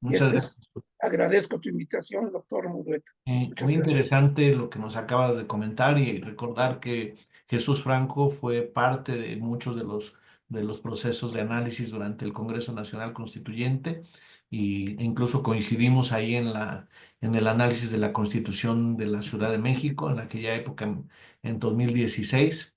Y Muchas gracias. agradezco tu invitación, doctor Murueta. Muchas Muy gracias. interesante lo que nos acabas de comentar y recordar que Jesús Franco fue parte de muchos de los procesos de análisis durante el Congreso Nacional Constituyente y incluso coincidimos ahí en el análisis de la Constitución de la Ciudad de México en aquella época, en 2016,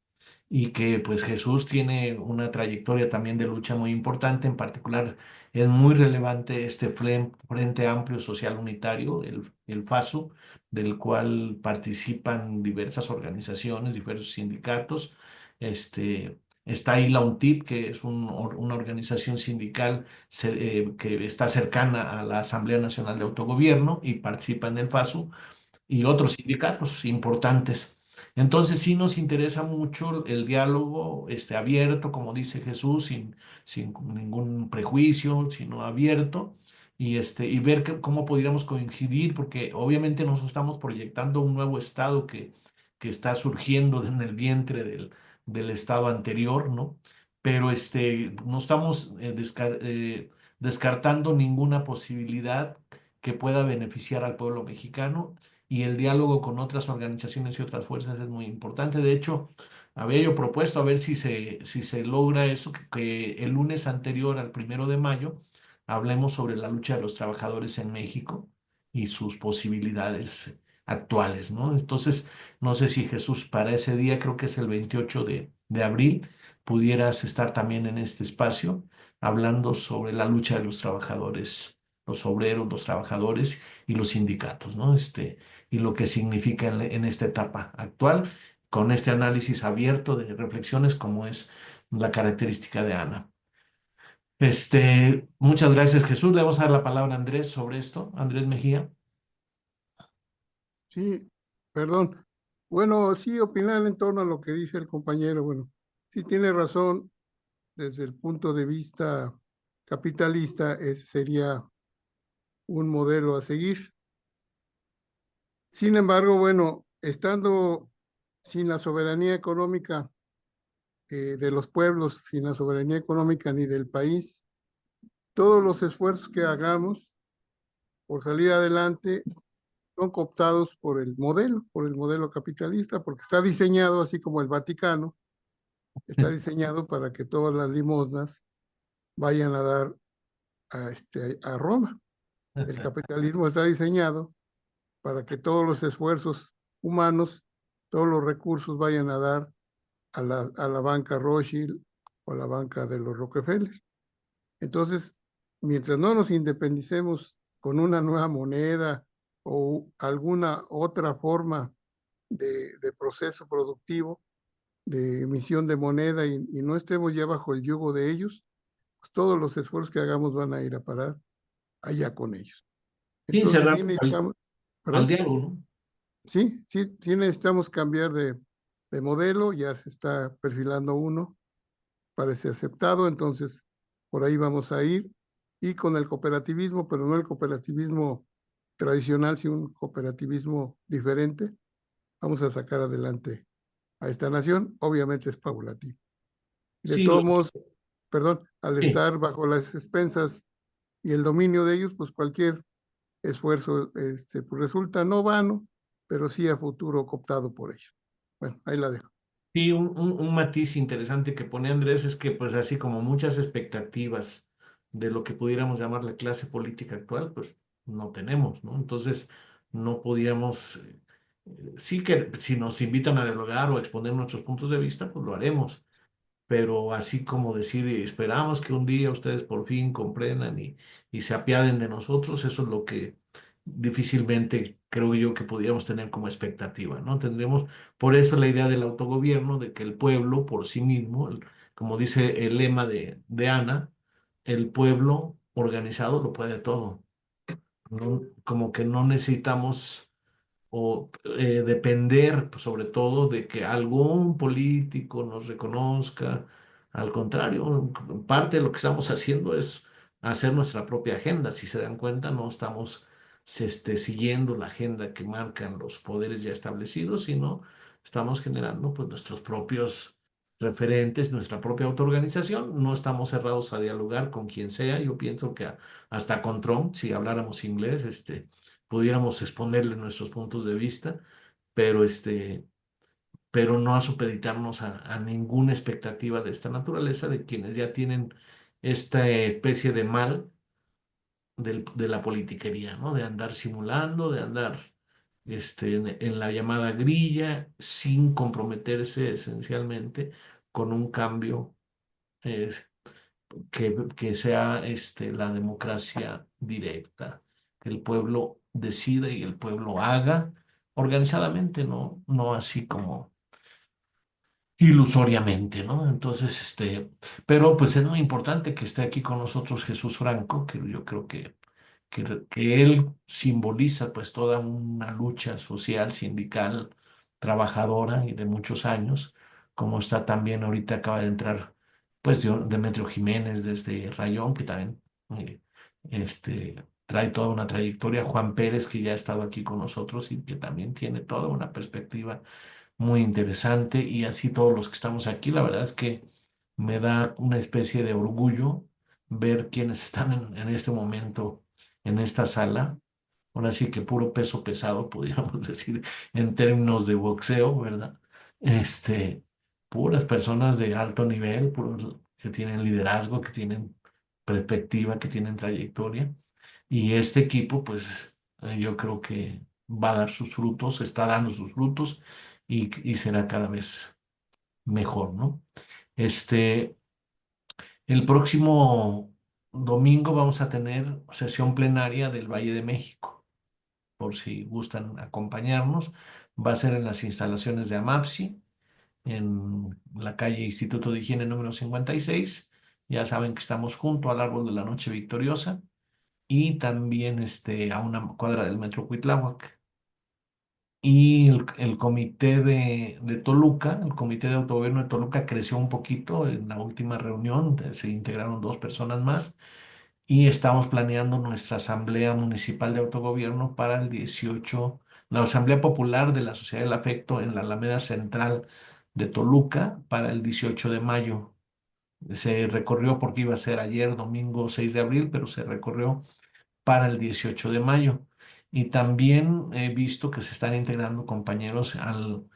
y que pues Jesús tiene una trayectoria también de lucha muy importante. En particular es muy relevante este Frente Amplio Social Unitario, el FASU, del cual participan diversas organizaciones, diversos sindicatos. Está ahí la UNTIP, que es una organización sindical que está cercana a la Asamblea Nacional de Autogobierno y participa en el FASU, y otros sindicatos importantes. Entonces sí nos interesa mucho el diálogo abierto, como dice Jesús, sin ningún prejuicio, sino abierto, y ver cómo podríamos coincidir, porque obviamente nos estamos proyectando un nuevo estado que está surgiendo en el vientre del estado anterior, ¿no? Pero no estamos descartando ninguna posibilidad que pueda beneficiar al pueblo mexicano, y el diálogo con otras organizaciones y otras fuerzas es muy importante. De hecho, había yo propuesto a ver si se logra eso, que el lunes anterior al 1 de mayo hablemos sobre la lucha de los trabajadores en México y sus posibilidades actuales, ¿no? Entonces, no sé si Jesús, para ese día, creo que es el 28 de abril, pudieras estar también en este espacio hablando sobre la lucha de los trabajadores, los obreros, los trabajadores y los sindicatos, ¿no? Y lo que significa en esta etapa actual, con este análisis abierto de reflexiones como es la característica de Ana. Muchas gracias, Jesús. Le vamos a dar la palabra a Andrés sobre esto. Andrés Mejía. Sí, perdón. Bueno, sí, opinar en torno a lo que dice el compañero. Bueno, sí tiene razón desde el punto de vista capitalista, ese sería un modelo a seguir. Sin embargo, bueno, estando sin la soberanía económica de los pueblos, sin la soberanía económica ni del país, todos los esfuerzos que hagamos por salir adelante son cooptados por el modelo capitalista, porque está diseñado, así como el Vaticano, está diseñado para que todas las limosnas vayan a dar a Roma. El capitalismo está diseñado para que todos los esfuerzos humanos, todos los recursos vayan a dar a la banca Rothschild o a la banca de los Rockefeller. Entonces, mientras no nos independicemos con una nueva moneda o alguna otra forma de proceso productivo, de emisión de moneda, y no estemos ya bajo el yugo de ellos, pues todos los esfuerzos que hagamos van a ir a parar allá con ellos. Sin Entonces, cerrar sí necesitamos, al diálogo, ¿no? sí necesitamos cambiar de modelo, ya se está perfilando uno, parece aceptado, entonces por ahí vamos a ir, y con el cooperativismo, pero no el cooperativismo tradicional, sino un cooperativismo diferente, vamos a sacar adelante a esta nación. Obviamente es paulatino. De Sí, todos modos, perdón, al sí. estar bajo las expensas y el dominio de ellos, pues cualquier esfuerzo pues resulta no vano, pero sí a futuro cooptado por ellos. Bueno, ahí la dejo. Sí, un matiz interesante que pone Andrés es que pues así como muchas expectativas de lo que pudiéramos llamar la clase política actual, pues no tenemos, ¿no? Entonces no podíamos, sí que si nos invitan a dialogar o a exponer nuestros puntos de vista, pues lo haremos, pero así como decir, esperamos que un día ustedes por fin comprendan y se apiaden de nosotros, eso es lo que difícilmente creo yo que podríamos tener como expectativa, ¿no? Tendríamos, por eso la idea del autogobierno, de que el pueblo por sí mismo, como dice el lema de Ana, el pueblo organizado lo puede todo, ¿no? Como que no necesitamos o depender pues, sobre todo de que algún político nos reconozca. Al contrario, parte de lo que estamos haciendo es hacer nuestra propia agenda. Si se dan cuenta, no estamos siguiendo la agenda que marcan los poderes ya establecidos, sino estamos generando pues, nuestros propios referentes, nuestra propia autoorganización. No estamos cerrados a dialogar con quien sea. Yo pienso que hasta con Trump, si habláramos inglés, pudiéramos exponerle nuestros puntos de vista, pero, pero no a supeditarnos a ninguna expectativa de esta naturaleza de quienes ya tienen esta especie de mal de la politiquería, ¿no? De andar simulando, de andar en la llamada grilla, sin comprometerse esencialmente con un cambio eh, que sea la democracia directa, que el pueblo decida y el pueblo haga organizadamente, no así como ilusoriamente, ¿no? Entonces, pero pues es muy importante que esté aquí con nosotros Jesús Franco, que yo creo que él simboliza pues toda una lucha social, sindical, trabajadora y de muchos años, como está también ahorita acaba de entrar pues Demetrio Jiménez desde Rayón, que también eh, trae toda una trayectoria, Juan Pérez, que ya ha estado aquí con nosotros y que también tiene toda una perspectiva muy interesante, y así todos los que estamos aquí, la verdad es que me da una especie de orgullo ver quiénes están en este momento en esta sala. Ahora sí que puro peso pesado, pudiéramos decir, en términos de boxeo, ¿verdad? Este, puras personas de alto nivel, puros que tienen liderazgo, que tienen perspectiva, que tienen trayectoria. Y este equipo, pues, yo creo que va a dar sus frutos, está dando sus frutos y será cada vez mejor, ¿no? Este, el próximo domingo vamos a tener sesión plenaria del Valle de México, por si gustan acompañarnos. Va a ser en las instalaciones de AMAPSI, en la calle Instituto de Higiene número 56. Ya saben que estamos junto al Árbol de la Noche Victoriosa y también a una cuadra del Metro Cuitláhuac. Y el comité de Toluca, el comité de autogobierno de Toluca creció un poquito en la última reunión, se integraron 2 personas más y estamos planeando nuestra asamblea municipal de autogobierno para el 18, la asamblea popular de la Sociedad del Afecto en la Alameda Central de Toluca para el 18 de mayo. Se recorrió porque iba a ser ayer, domingo 6 de abril, pero se recorrió para el 18 de mayo. Y también he visto que se están integrando compañeros al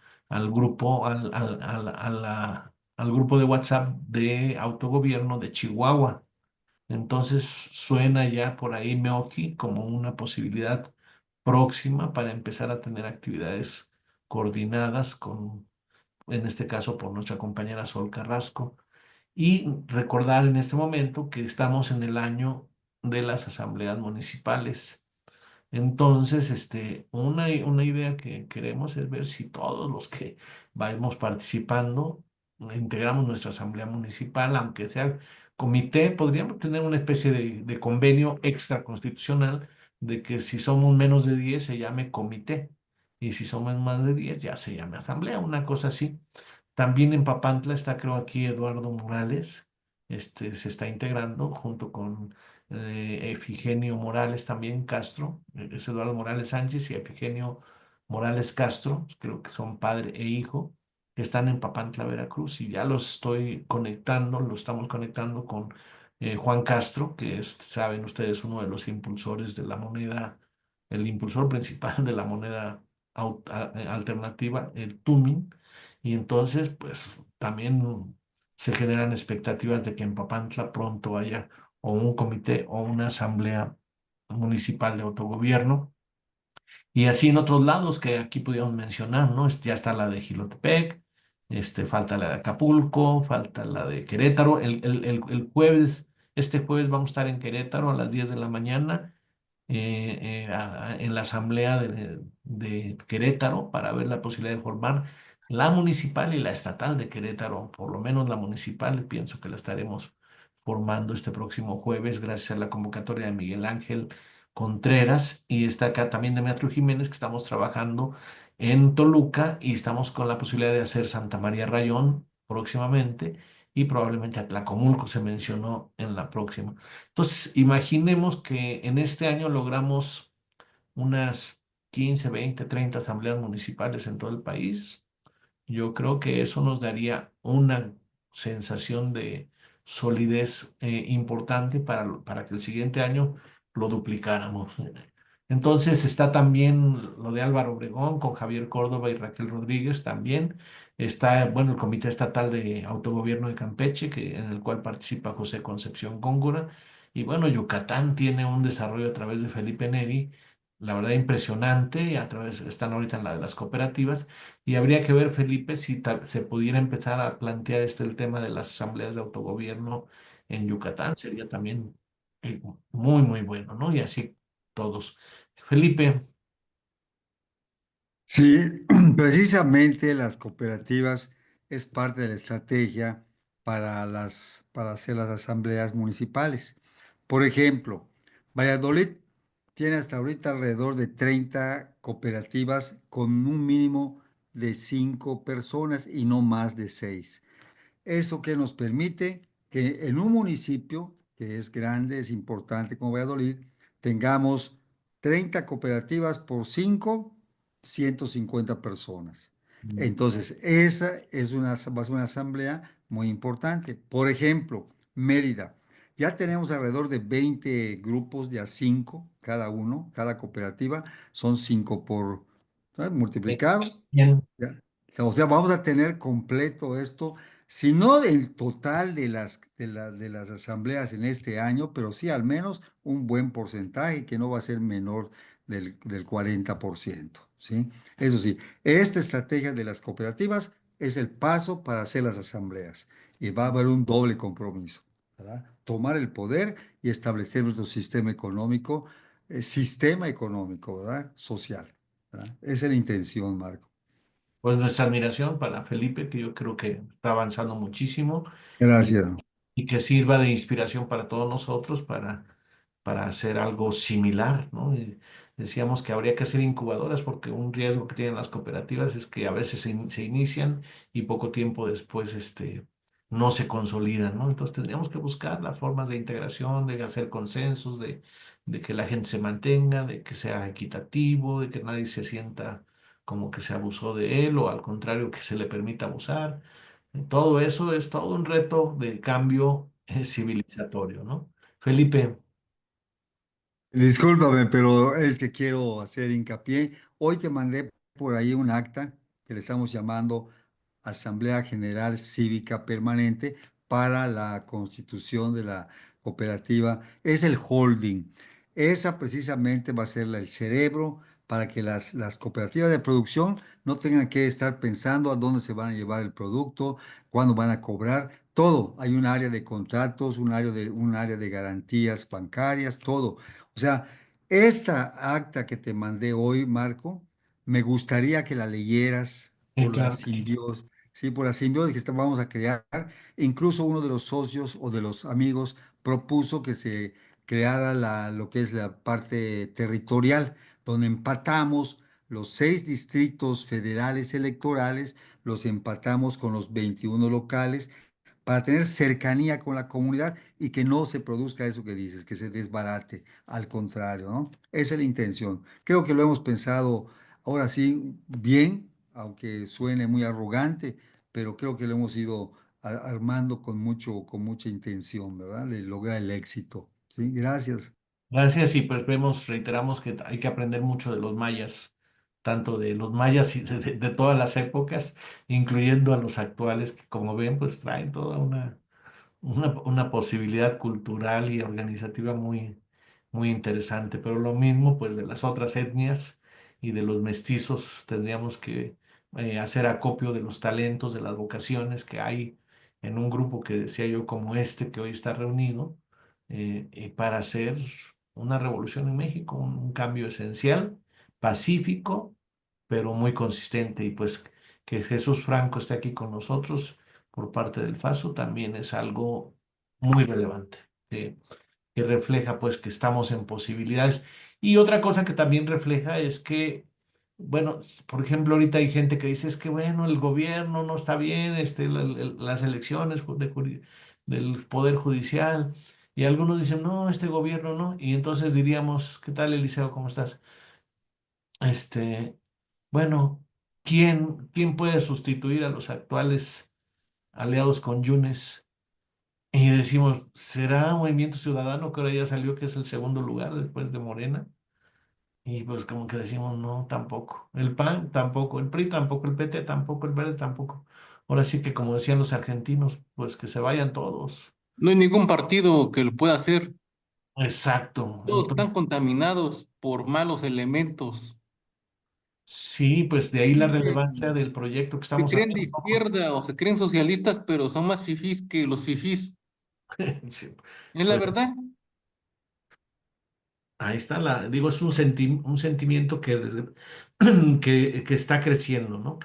grupo, al grupo de WhatsApp de autogobierno de Chihuahua. Entonces suena ya por ahí Meoki como una posibilidad próxima para empezar a tener actividades coordinadas con, en este caso, por nuestra compañera Sol Carrasco. Y recordar en este momento que estamos en el año de las asambleas municipales. Entonces, una idea que queremos es ver si todos los que vayamos participando integramos nuestra asamblea municipal, aunque sea comité, podríamos tener una especie de convenio extraconstitucional de que si somos menos de 10 se llame comité y si somos más de 10 ya se llame asamblea, una cosa así. También en Papantla está, creo aquí, Eduardo Morales, se está integrando junto con Efigenio Morales también Castro, es Eduardo Morales Sánchez y Efigenio Morales Castro, creo que son padre e hijo, que están en Papantla, Veracruz, y ya los estoy conectando, lo estamos conectando con Juan Castro, que es, saben ustedes, uno de los impulsores de la moneda, el impulsor principal de la moneda alternativa, el Tumin, y entonces pues también se generan expectativas de que en Papantla pronto haya o un comité o una asamblea municipal de autogobierno. Y así en otros lados que aquí podríamos mencionar, ¿no? Ya está la de Jilotepec, falta la de Acapulco, falta la de Querétaro. El jueves, este jueves vamos a estar en Querétaro a las 10 de la mañana en la asamblea de Querétaro para ver la posibilidad de formar la municipal y la estatal de Querétaro. Por lo menos la municipal, pienso que la estaremos formando este próximo jueves gracias a la convocatoria de Miguel Ángel Contreras, y está acá también Demetrio Jiménez, que estamos trabajando en Toluca y estamos con la posibilidad de hacer Santa María Rayón próximamente, y probablemente Atlacomulco se mencionó en la próxima. Entonces, imaginemos que en este año logramos unas 15, 20, 30 asambleas municipales en todo el país. Yo creo que eso nos daría una sensación de solidez importante para que el siguiente año lo duplicáramos. Entonces está también lo de Álvaro Obregón con Javier Córdoba y Raquel Rodríguez también. Está, bueno, el Comité Estatal de Autogobierno de Campeche, en el cual participa José Concepción Góngora. Y bueno, Yucatán tiene un desarrollo a través de Felipe Neri, la verdad impresionante, están ahorita en la de las cooperativas. Y habría que ver, Felipe, si se pudiera empezar a plantear el tema de las asambleas de autogobierno en Yucatán. Sería también muy, muy bueno, ¿no? Y así todos. Felipe, Sí, precisamente las cooperativas es parte de la estrategia para hacer las asambleas municipales. Por ejemplo, Valladolid tiene hasta ahorita alrededor de 30 cooperativas con un mínimo de 5 personas y no más de 6. Eso que nos permite que en un municipio que es grande, es importante como Valladolid, tengamos 30 cooperativas por 5, 150 personas. Entonces, esa es va a ser una asamblea muy importante. Por ejemplo, Mérida. Ya tenemos alrededor de 20 grupos de a 5 cada uno, cada cooperativa. Son 5 por multiplicado. bien. Ya. O sea, vamos a tener completo esto, si no del total de las asambleas en este año, pero sí al menos un buen porcentaje que no va a ser menor del 40%, ¿sí? Eso sí, esta estrategia de las cooperativas es el paso para hacer las asambleas y va a haber un doble compromiso, ¿verdad? Tomar el poder y establecer nuestro sistema económico, ¿verdad? Social, ¿verdad? Esa es la intención, Marco. Pues nuestra admiración para Felipe, que yo creo que está avanzando muchísimo, y, Gracias. y que sirva de inspiración para todos nosotros para hacer algo similar, ¿no? Y decíamos que habría que hacer incubadoras porque un riesgo que tienen las cooperativas es que a veces se inician y poco tiempo después no se consolidan, ¿no? Entonces tendríamos que buscar las formas de integración, de hacer consensos, de que la gente se mantenga, de que sea equitativo, de que nadie se sienta como que se abusó de él o al contrario que se le permita abusar. Todo eso es todo un reto de cambio civilizatorio, ¿no? Felipe, Discúlpame, pero es que quiero hacer hincapié. Hoy te mandé por ahí un acta que le estamos llamando Asamblea General Cívica Permanente para la constitución de la cooperativa. Es el holding. Esa precisamente va a ser el cerebro para que las cooperativas de producción no tengan que estar pensando a dónde se van a llevar el producto, cuándo van a cobrar. Todo. Hay un área de contratos, un área de garantías bancarias, todo. O sea, esta acta que te mandé hoy, Marco, me gustaría que la leyeras por la claro que sí. simbiosis, sí, por la simbiosis que vamos a crear. Incluso uno de los socios o de los amigos propuso que se creara lo que es la parte territorial, donde empatamos los 6 distritos federales electorales, los empatamos con los 21 locales para tener cercanía con la comunidad y que no se produzca eso que dices, que se desbarate, al contrario, ¿no? Esa es la intención. Creo que lo hemos pensado ahora sí bien, aunque suene muy arrogante, pero creo que lo hemos ido armando con mucha intención, ¿verdad? De lograr el éxito. Sí, gracias. Gracias y pues reiteramos que hay que aprender mucho de los mayas tanto de los mayas y de todas las épocas, incluyendo a los actuales, que como ven, pues traen toda una posibilidad cultural y organizativa muy interesante, pero lo mismo pues de las otras etnias y de los mestizos tendríamos que hacer acopio de los talentos, de las vocaciones que hay en un grupo que decía yo como este que hoy está reunido para hacer una revolución en México, un cambio esencial, pacífico, pero muy consistente y pues que Jesús Franco esté aquí con nosotros por parte del FASO también es algo muy relevante, que refleja pues que estamos en posibilidades. Y otra cosa que también refleja es que, bueno, por ejemplo, ahorita hay gente que dice es que, bueno, el gobierno no está bien, las elecciones del Poder Judicial, y algunos dicen, no, este gobierno no, y entonces diríamos, ¿qué tal, Eliseo? ¿Cómo estás? Este, bueno, ¿quién puede sustituir a los actuales aliados con Yunes? Y decimos, ¿será Movimiento Ciudadano que ahora ya salió que es el segundo lugar después de Morena? Y pues como que decimos, no, tampoco. El PAN tampoco, el PRI tampoco, el PT tampoco, el Verde tampoco. Ahora sí que como decían los argentinos, pues que se vayan todos. No hay ningún partido que lo pueda hacer. Exacto. Todos están contaminados por malos elementos. Sí, pues de ahí la Que relevancia del proyecto que se estamos creen de haciendo. izquierda o se creen socialistas, pero son más fifís que los fifís. Sí, Es la pues verdad. ahí está digo, es un sentimiento que está creciendo, ¿no?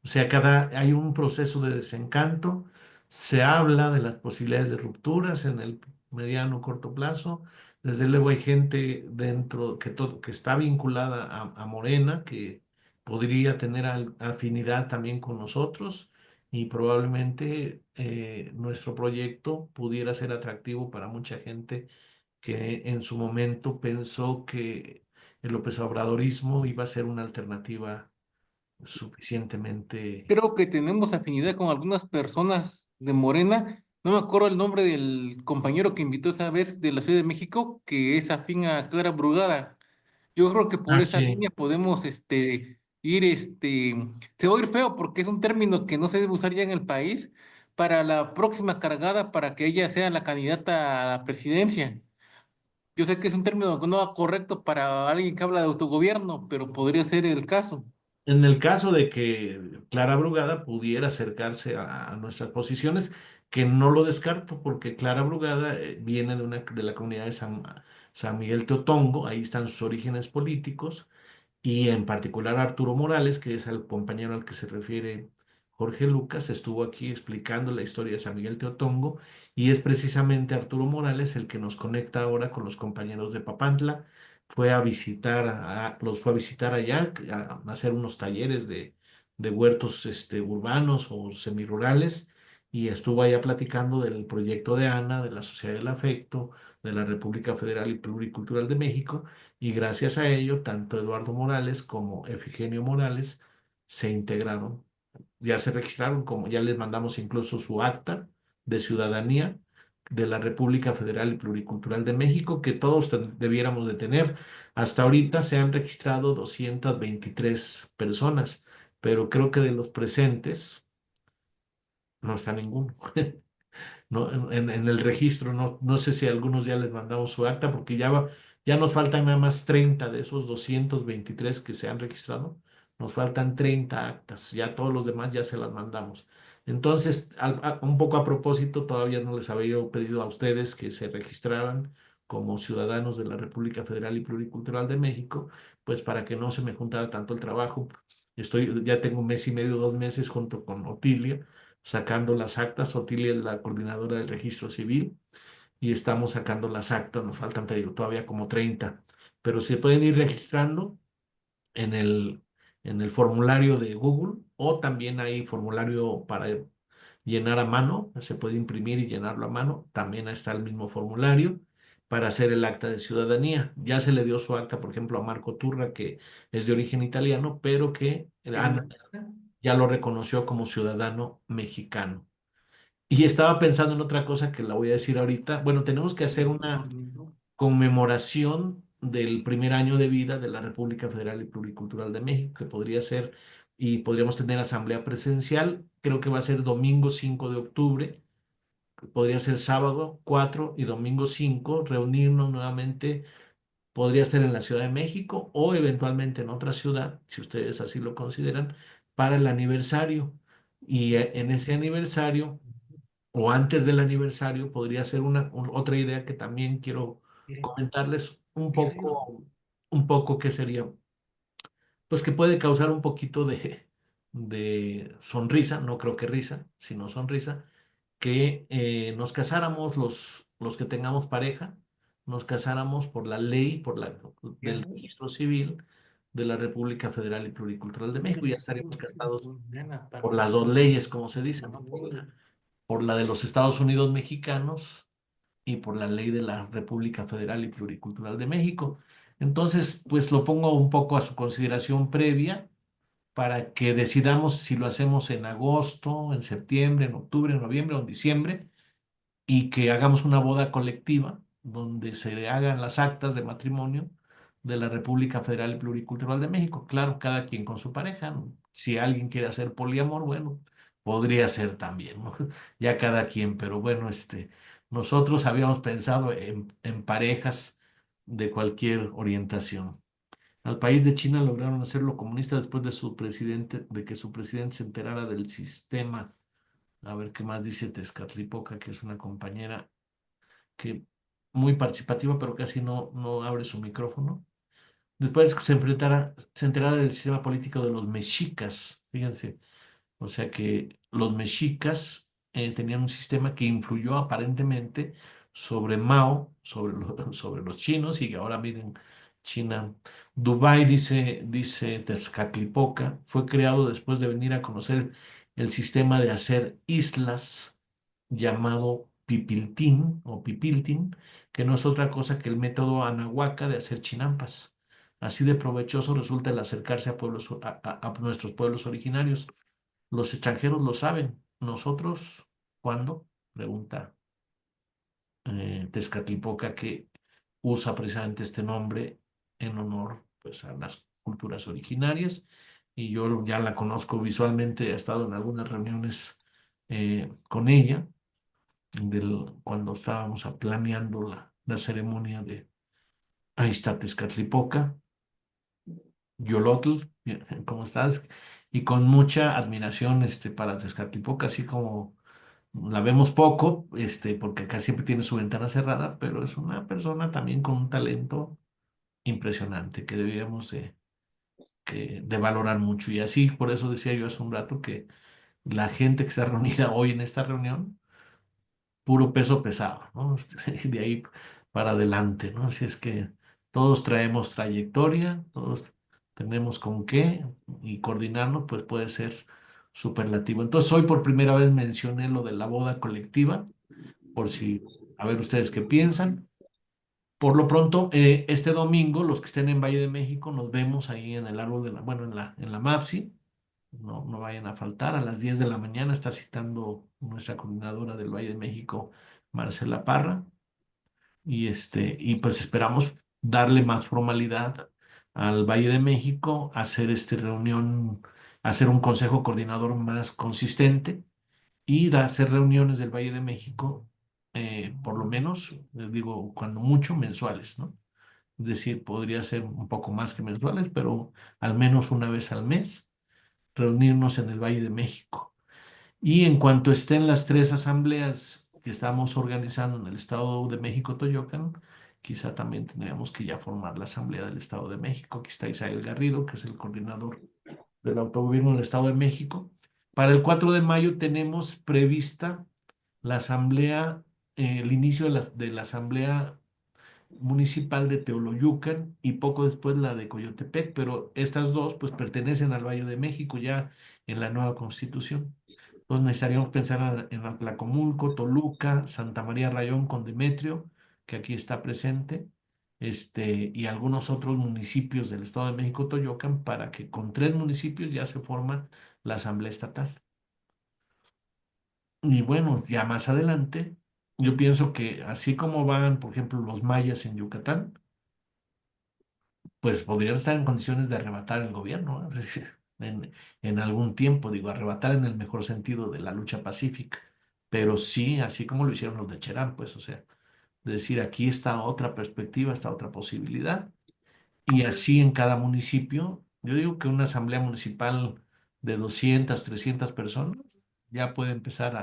O sea, hay un proceso de desencanto, se habla de las posibilidades de rupturas en el mediano corto plazo. Desde luego hay gente dentro que está vinculada a Morena, que podría tener afinidad también con nosotros y probablemente nuestro proyecto pudiera ser atractivo para mucha gente que en su momento pensó que el López Obradorismo iba a ser una alternativa suficientemente... Creo que tenemos afinidad con algunas personas de Morena. No me acuerdo el nombre del compañero que invitó esa vez de la Ciudad de México, que es afín a Clara Brugada. Yo creo que por Ah, esa sí. línea podemos ir, se va a ir feo porque es un término que no se debe usar ya en el país para la próxima cargada para que ella sea la candidata a la presidencia. Yo sé que es un término que no va correcto para alguien que habla de autogobierno, pero podría ser el caso. En el caso de que Clara Brugada pudiera acercarse a nuestras posiciones, que no lo descarto, porque Clara Brugada viene de la comunidad de San Miguel Teotongo, ahí están sus orígenes políticos, y en particular Arturo Morales, que es el compañero al que se refiere Jorge Lucas, estuvo aquí explicando la historia de San Miguel Teotongo y es precisamente Arturo Morales el que nos conecta ahora con los compañeros de Papantla. Los fue a visitar allá, a hacer unos talleres de huertos urbanos o semirurales y estuvo allá platicando del proyecto de ANA, de la Sociedad del Afecto, de la República Federal y Pluricultural de México y gracias a ello, tanto Eduardo Morales como Efigenio Morales se integraron, ya se registraron, como ya les mandamos incluso su acta de ciudadanía de la República Federal y Pluricultural de México, que todos debiéramos de tener. Hasta ahorita se han registrado 223 personas, pero creo que de los presentes no está ninguno. ¿No? En el registro, no sé si a algunos ya les mandamos su acta, porque ya nos faltan nada más 30 de esos 223 que se han registrado, nos faltan 30 actas, ya todos los demás ya se las mandamos. Entonces, un poco a propósito, todavía no les había yo pedido a ustedes que se registraran como ciudadanos de la República Federal y Pluricultural de México, pues para que no se me juntara tanto el trabajo. Ya tengo un mes y medio, 2 meses junto con Otilia sacando las actas. Otilia es la coordinadora del registro civil y estamos sacando las actas. Nos faltan, te digo, todavía como 30, pero se pueden ir registrando en el formulario de Google o también hay formulario para llenar a mano. Se puede imprimir y llenarlo a mano. También está el mismo formulario para hacer el acta de ciudadanía. Ya se le dio su acta, por ejemplo, a Marco Turra, que es de origen italiano, pero que Ana ya lo reconoció como ciudadano mexicano. Y estaba pensando en otra cosa que la voy a decir ahorita. Bueno, tenemos que hacer una conmemoración del primer año de vida de la República Federal y Pluricultural de México, que podría ser, y podríamos tener asamblea presencial, creo que va a ser domingo 5 de octubre, podría ser sábado 4 y domingo 5, reunirnos nuevamente, podría ser en la Ciudad de México o eventualmente en otra ciudad, si ustedes así lo consideran, para el aniversario. Y en ese aniversario o antes del aniversario podría ser otra idea que también quiero comentarles un poco que sería, pues que puede causar un poquito de sonrisa, no creo que risa, sino sonrisa, que nos casáramos los que tengamos pareja, nos casáramos por la ley, del registro civil de la República Federal y Pluricultural de México. Ya estaríamos casados por las dos leyes, como se dice, ¿no? Por la de los Estados Unidos mexicanos y por la ley de la República Federal y Pluricultural de México. Entonces, pues lo pongo un poco a su consideración previa para que decidamos si lo hacemos en agosto, en septiembre, en octubre, en noviembre o en diciembre y que hagamos una boda colectiva donde se hagan las actas de matrimonio de la República Federal y Pluricultural de México. Claro, cada quien con su pareja, ¿no? Si alguien quiere hacer poliamor, bueno, podría ser también, ¿no? Ya cada quien, pero bueno, nosotros habíamos pensado en parejas de cualquier orientación. Al país de China lograron hacerlo comunista después de que su presidente se enterara del sistema. A ver qué más dice Tezcatlipoca, que es una compañera que muy participativa, pero casi no abre su micrófono. Después se enterara del sistema político de los mexicas, fíjense, o sea que los mexicas tenían un sistema que influyó aparentemente sobre Mao, sobre los chinos, y que ahora miren China. Dubái, dice Tezcatlipoca, fue creado después de venir a conocer el sistema de hacer islas llamado Pipiltín o Pipiltín, que no es otra cosa que el método anahuaca de hacer chinampas. Así de provechoso resulta el acercarse a nuestros pueblos originarios. Los extranjeros lo saben. ¿Nosotros cuándo? Pregunta Tezcatlipoca, que usa precisamente este nombre en honor, pues, a las culturas originarias. Y yo ya la conozco visualmente, he estado en algunas reuniones con ella, cuando estábamos planeando la ceremonia de ahí está Tezcatlipoca, Yolotl, ¿cómo estás? Y con mucha admiración para Tezcatlipoca, así como la vemos poco, porque acá siempre tiene su ventana cerrada, pero es una persona también con un talento impresionante que deberíamos de valorar mucho. Y así, por eso decía yo hace un rato que la gente que está reunida hoy en esta reunión, puro peso pesado, ¿no? De ahí para adelante, ¿no? Así es que todos traemos trayectoria, todos tenemos con qué y coordinarnos, pues puede ser superlativo. Entonces, hoy por primera vez mencioné lo de la boda colectiva, por si, a ver ustedes qué piensan. Por lo pronto, este domingo, los que estén en Valle de México, nos vemos ahí en el árbol bueno, en la MAPSI. No vayan a faltar. A las 10 de la mañana está citando nuestra coordinadora del Valle de México, Marcela Parra. Y pues esperamos darle más formalidad al Valle de México, hacer hacer un consejo coordinador más consistente y hacer reuniones del Valle de México, por lo menos, les digo, cuando mucho, mensuales, ¿no? Es decir, podría ser un poco más que mensuales, pero al menos una vez al mes, reunirnos en el Valle de México. Y en cuanto estén las tres asambleas que estamos organizando en el Estado de México, Toyocan, quizá también tendríamos que ya formar la Asamblea del Estado de México. Aquí está Isael Garrido, que es el coordinador del autogobierno del Estado de México. Para el 4 de mayo tenemos prevista la asamblea, el inicio de la asamblea municipal de Teoloyucan y poco después la de Coyotepec, pero estas dos pues pertenecen al Valle de México ya en la nueva constitución. Entonces necesitaríamos pensar en Atlacomulco, Toluca, Santa María Rayón con Demetrio, que aquí está presente, y algunos otros municipios del Estado de México, Toyocan, para que con tres municipios ya se forma la Asamblea Estatal. Y bueno, ya más adelante, yo pienso que así como van, por ejemplo, los mayas en Yucatán, pues podrían estar en condiciones de arrebatar el gobierno, ¿no? En algún tiempo, digo, arrebatar en el mejor sentido de la lucha pacífica, pero sí, así como lo hicieron los de Cherán, pues, o sea, decir, aquí está otra perspectiva, está otra posibilidad, y así en cada municipio, yo digo que una asamblea municipal de 200, 300 personas ya puede empezar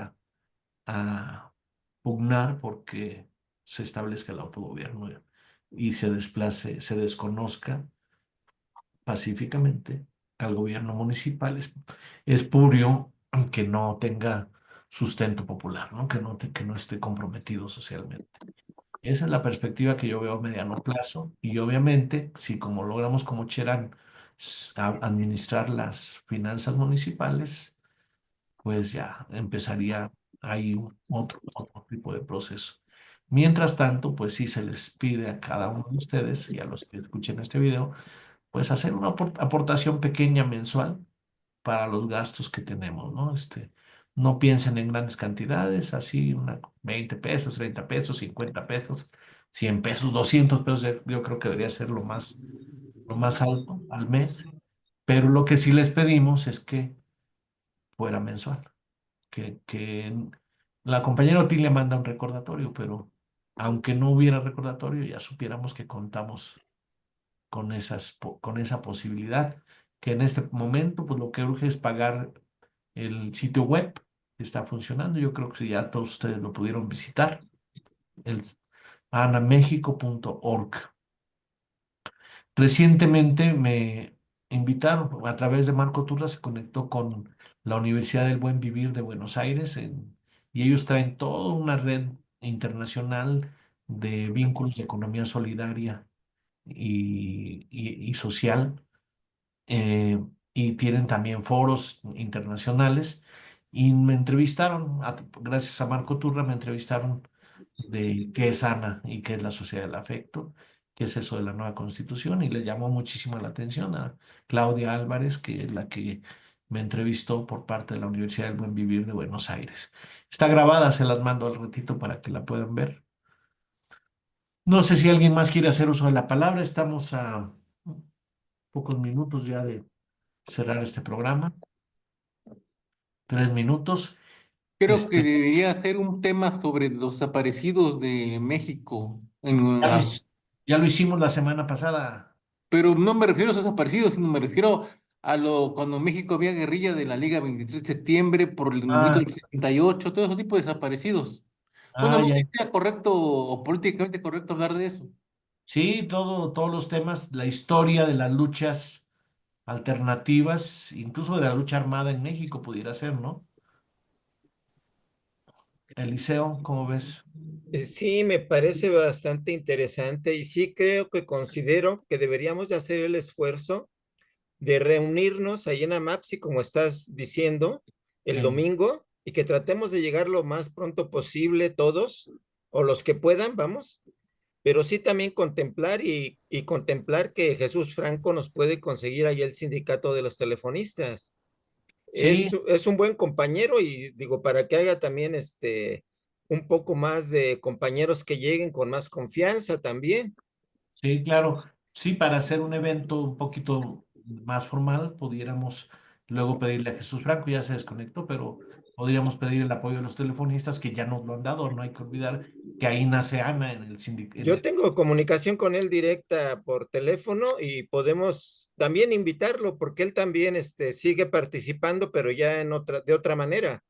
a pugnar porque se establezca el autogobierno y se desplace, se desconozca pacíficamente al gobierno municipal. Es purio que no tenga sustento popular, ¿no? Que no esté comprometido socialmente. Esa es la perspectiva que yo veo a mediano plazo y obviamente si como logramos como Cherán administrar las finanzas municipales, pues ya empezaría ahí otro tipo de proceso. Mientras tanto, pues sí se les pide a cada uno de ustedes y a los que escuchen este video, pues hacer una aportación pequeña mensual para los gastos que tenemos, ¿no? No piensen en grandes cantidades, así 20 pesos, 30 pesos, 50 pesos, 100 pesos, 200 pesos, yo creo que debería ser lo más alto al mes, pero lo que sí les pedimos es que fuera mensual, que la compañera Otilia manda un recordatorio, pero aunque no hubiera recordatorio, ya supiéramos que contamos con esa posibilidad, que en este momento, pues lo que urge es pagar el sitio web que está funcionando. Yo creo que ya todos ustedes lo pudieron visitar, el anamexico.org. Recientemente me invitaron, a través de Marco Turra, se conectó con la Universidad del Buen Vivir de Buenos Aires y ellos traen toda una red internacional de vínculos de economía solidaria y social, eh, y tienen también foros internacionales y me entrevistaron, gracias a Marco Turra, me entrevistaron de qué es ANA y qué es la Sociedad del Afecto, qué es eso de la nueva constitución y le llamó muchísimo la atención a Claudia Álvarez, que es la que me entrevistó por parte de la Universidad del Buen Vivir de Buenos Aires. Está grabada, se las mando al ratito para que la puedan ver. No sé si alguien más quiere hacer uso de la palabra, estamos a pocos minutos ya de cerrar este programa. 3 minutos. Creo que Este, debería hacer un tema sobre los desaparecidos de México. ya lo, ya lo hicimos la semana pasada. Pero no me refiero a esos desaparecidos, sino me refiero a cuando en México había guerrilla de la Liga 23 de septiembre por el movimiento Ah, del 78, todo ese tipo de desaparecidos. Bueno, no ya. sé si sea correcto o políticamente correcto hablar de eso. Sí, todos los temas, la historia de las luchas alternativas, incluso de la lucha armada en México pudiera ser, ¿no? Eliseo, ¿cómo ves? Sí, me parece bastante interesante y sí creo que considero que deberíamos de hacer el esfuerzo de reunirnos ahí en AMAPSI, como estás diciendo, el Sí, domingo y que tratemos de llegar lo más pronto posible todos o los que puedan, vamos, pero sí también contemplar y contemplar que Jesús Franco nos puede conseguir ahí el sindicato de los telefonistas. sí, Es un buen compañero y digo, para que haya también un poco más de compañeros que lleguen con más confianza también. sí, claro. Sí, para hacer un evento un poquito más formal, pudiéramos luego pedirle a Jesús Franco, ya se desconectó, pero podríamos pedir el apoyo de los telefonistas que ya nos lo han dado. No hay que olvidar que ahí nace Ana en el Yo tengo comunicación con él directa por teléfono y podemos también invitarlo porque él también sigue participando, pero ya de otra manera.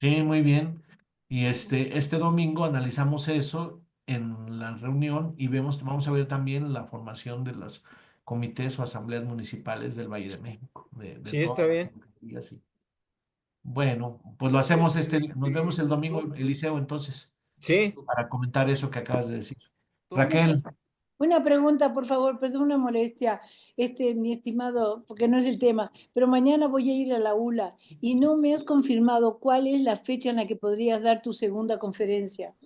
Sí, muy bien. Y este domingo analizamos eso en la reunión y vamos a ver también la formación de los comités o asambleas municipales del Valle de México, de Sí, todas está las bien. alcaldías. Bueno, pues lo hacemos nos vemos el domingo, Eliseo, entonces, Sí, para comentar eso que acabas de decir. Toño, Raquel, Una pregunta, por favor, perdón una molestia, mi estimado, porque no es el tema, pero mañana voy a ir a la ULA y no me has confirmado cuál es la fecha en la que podrías dar tu segunda conferencia.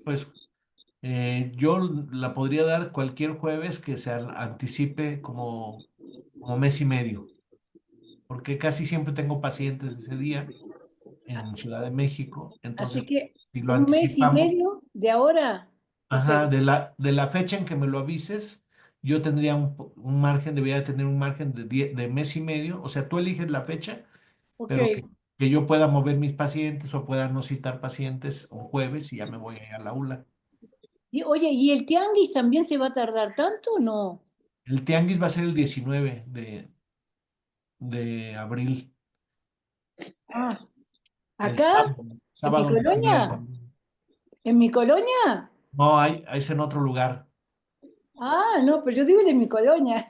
pues yo la podría dar cualquier jueves que se anticipe como mes y medio, porque casi siempre tengo pacientes ese día en Ciudad de México. Así Entonces, que si lo un mes y anticipamos, medio de ahora, ajá, perfecto. de la fecha en que me lo avises, yo tendría un margen, debería tener un margen de mes y medio. O sea, tú eliges la fecha, Ok. pero que yo pueda mover mis pacientes o pueda no citar pacientes un jueves y ya me voy a ir al aula. Y, oye, ¿y el tianguis también se va a tardar tanto o no? El tianguis va a ser el 19 de abril, Ah, el ¿acá? sábado, ¿En mi sábado 19 de colonia? abril. ¿En mi colonia? No, es en otro lugar. Ah, no, pero yo digo el de mi colonia.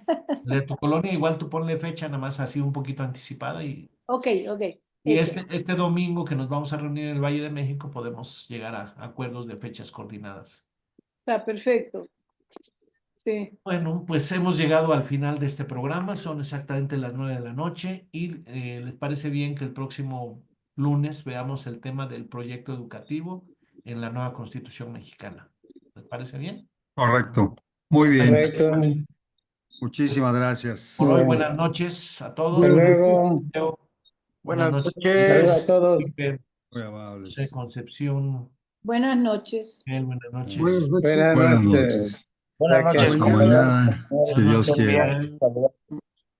De tu colonia igual tú ponle fecha nada más así un poquito anticipada Ok, ok, y hecho. este domingo que nos vamos a reunir en el Valle de México podemos llegar a acuerdos de fechas coordinadas. Está perfecto. Sí. Bueno, pues hemos llegado al final de este programa, son exactamente las 9 de la noche y ¿les parece bien que el próximo lunes veamos el tema del proyecto educativo en la nueva Constitución mexicana? ¿Les parece bien? Correcto. Muy Hasta ahí, bien. Correcto. Muchísimas gracias. por hoy, Bien. buenas noches a todos. Hasta Buenas noches. luego. Buenas Buenas noches. Saludos a noches. todos. Felipe, Muy José amables. Buenas Buenas noches. noches. Buenas noches. Buenas Buenas noches. noches. Buenas Hasta noches. Hasta Mañana, mañana, si Buenas Dios noches, quiere. Miguel.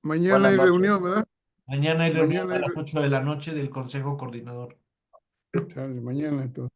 mañana hay Buenas noches. reunión, ¿verdad? Mañana hay reunión Mañana a hay las 8 de la noche del Consejo Coordinador. mañana entonces.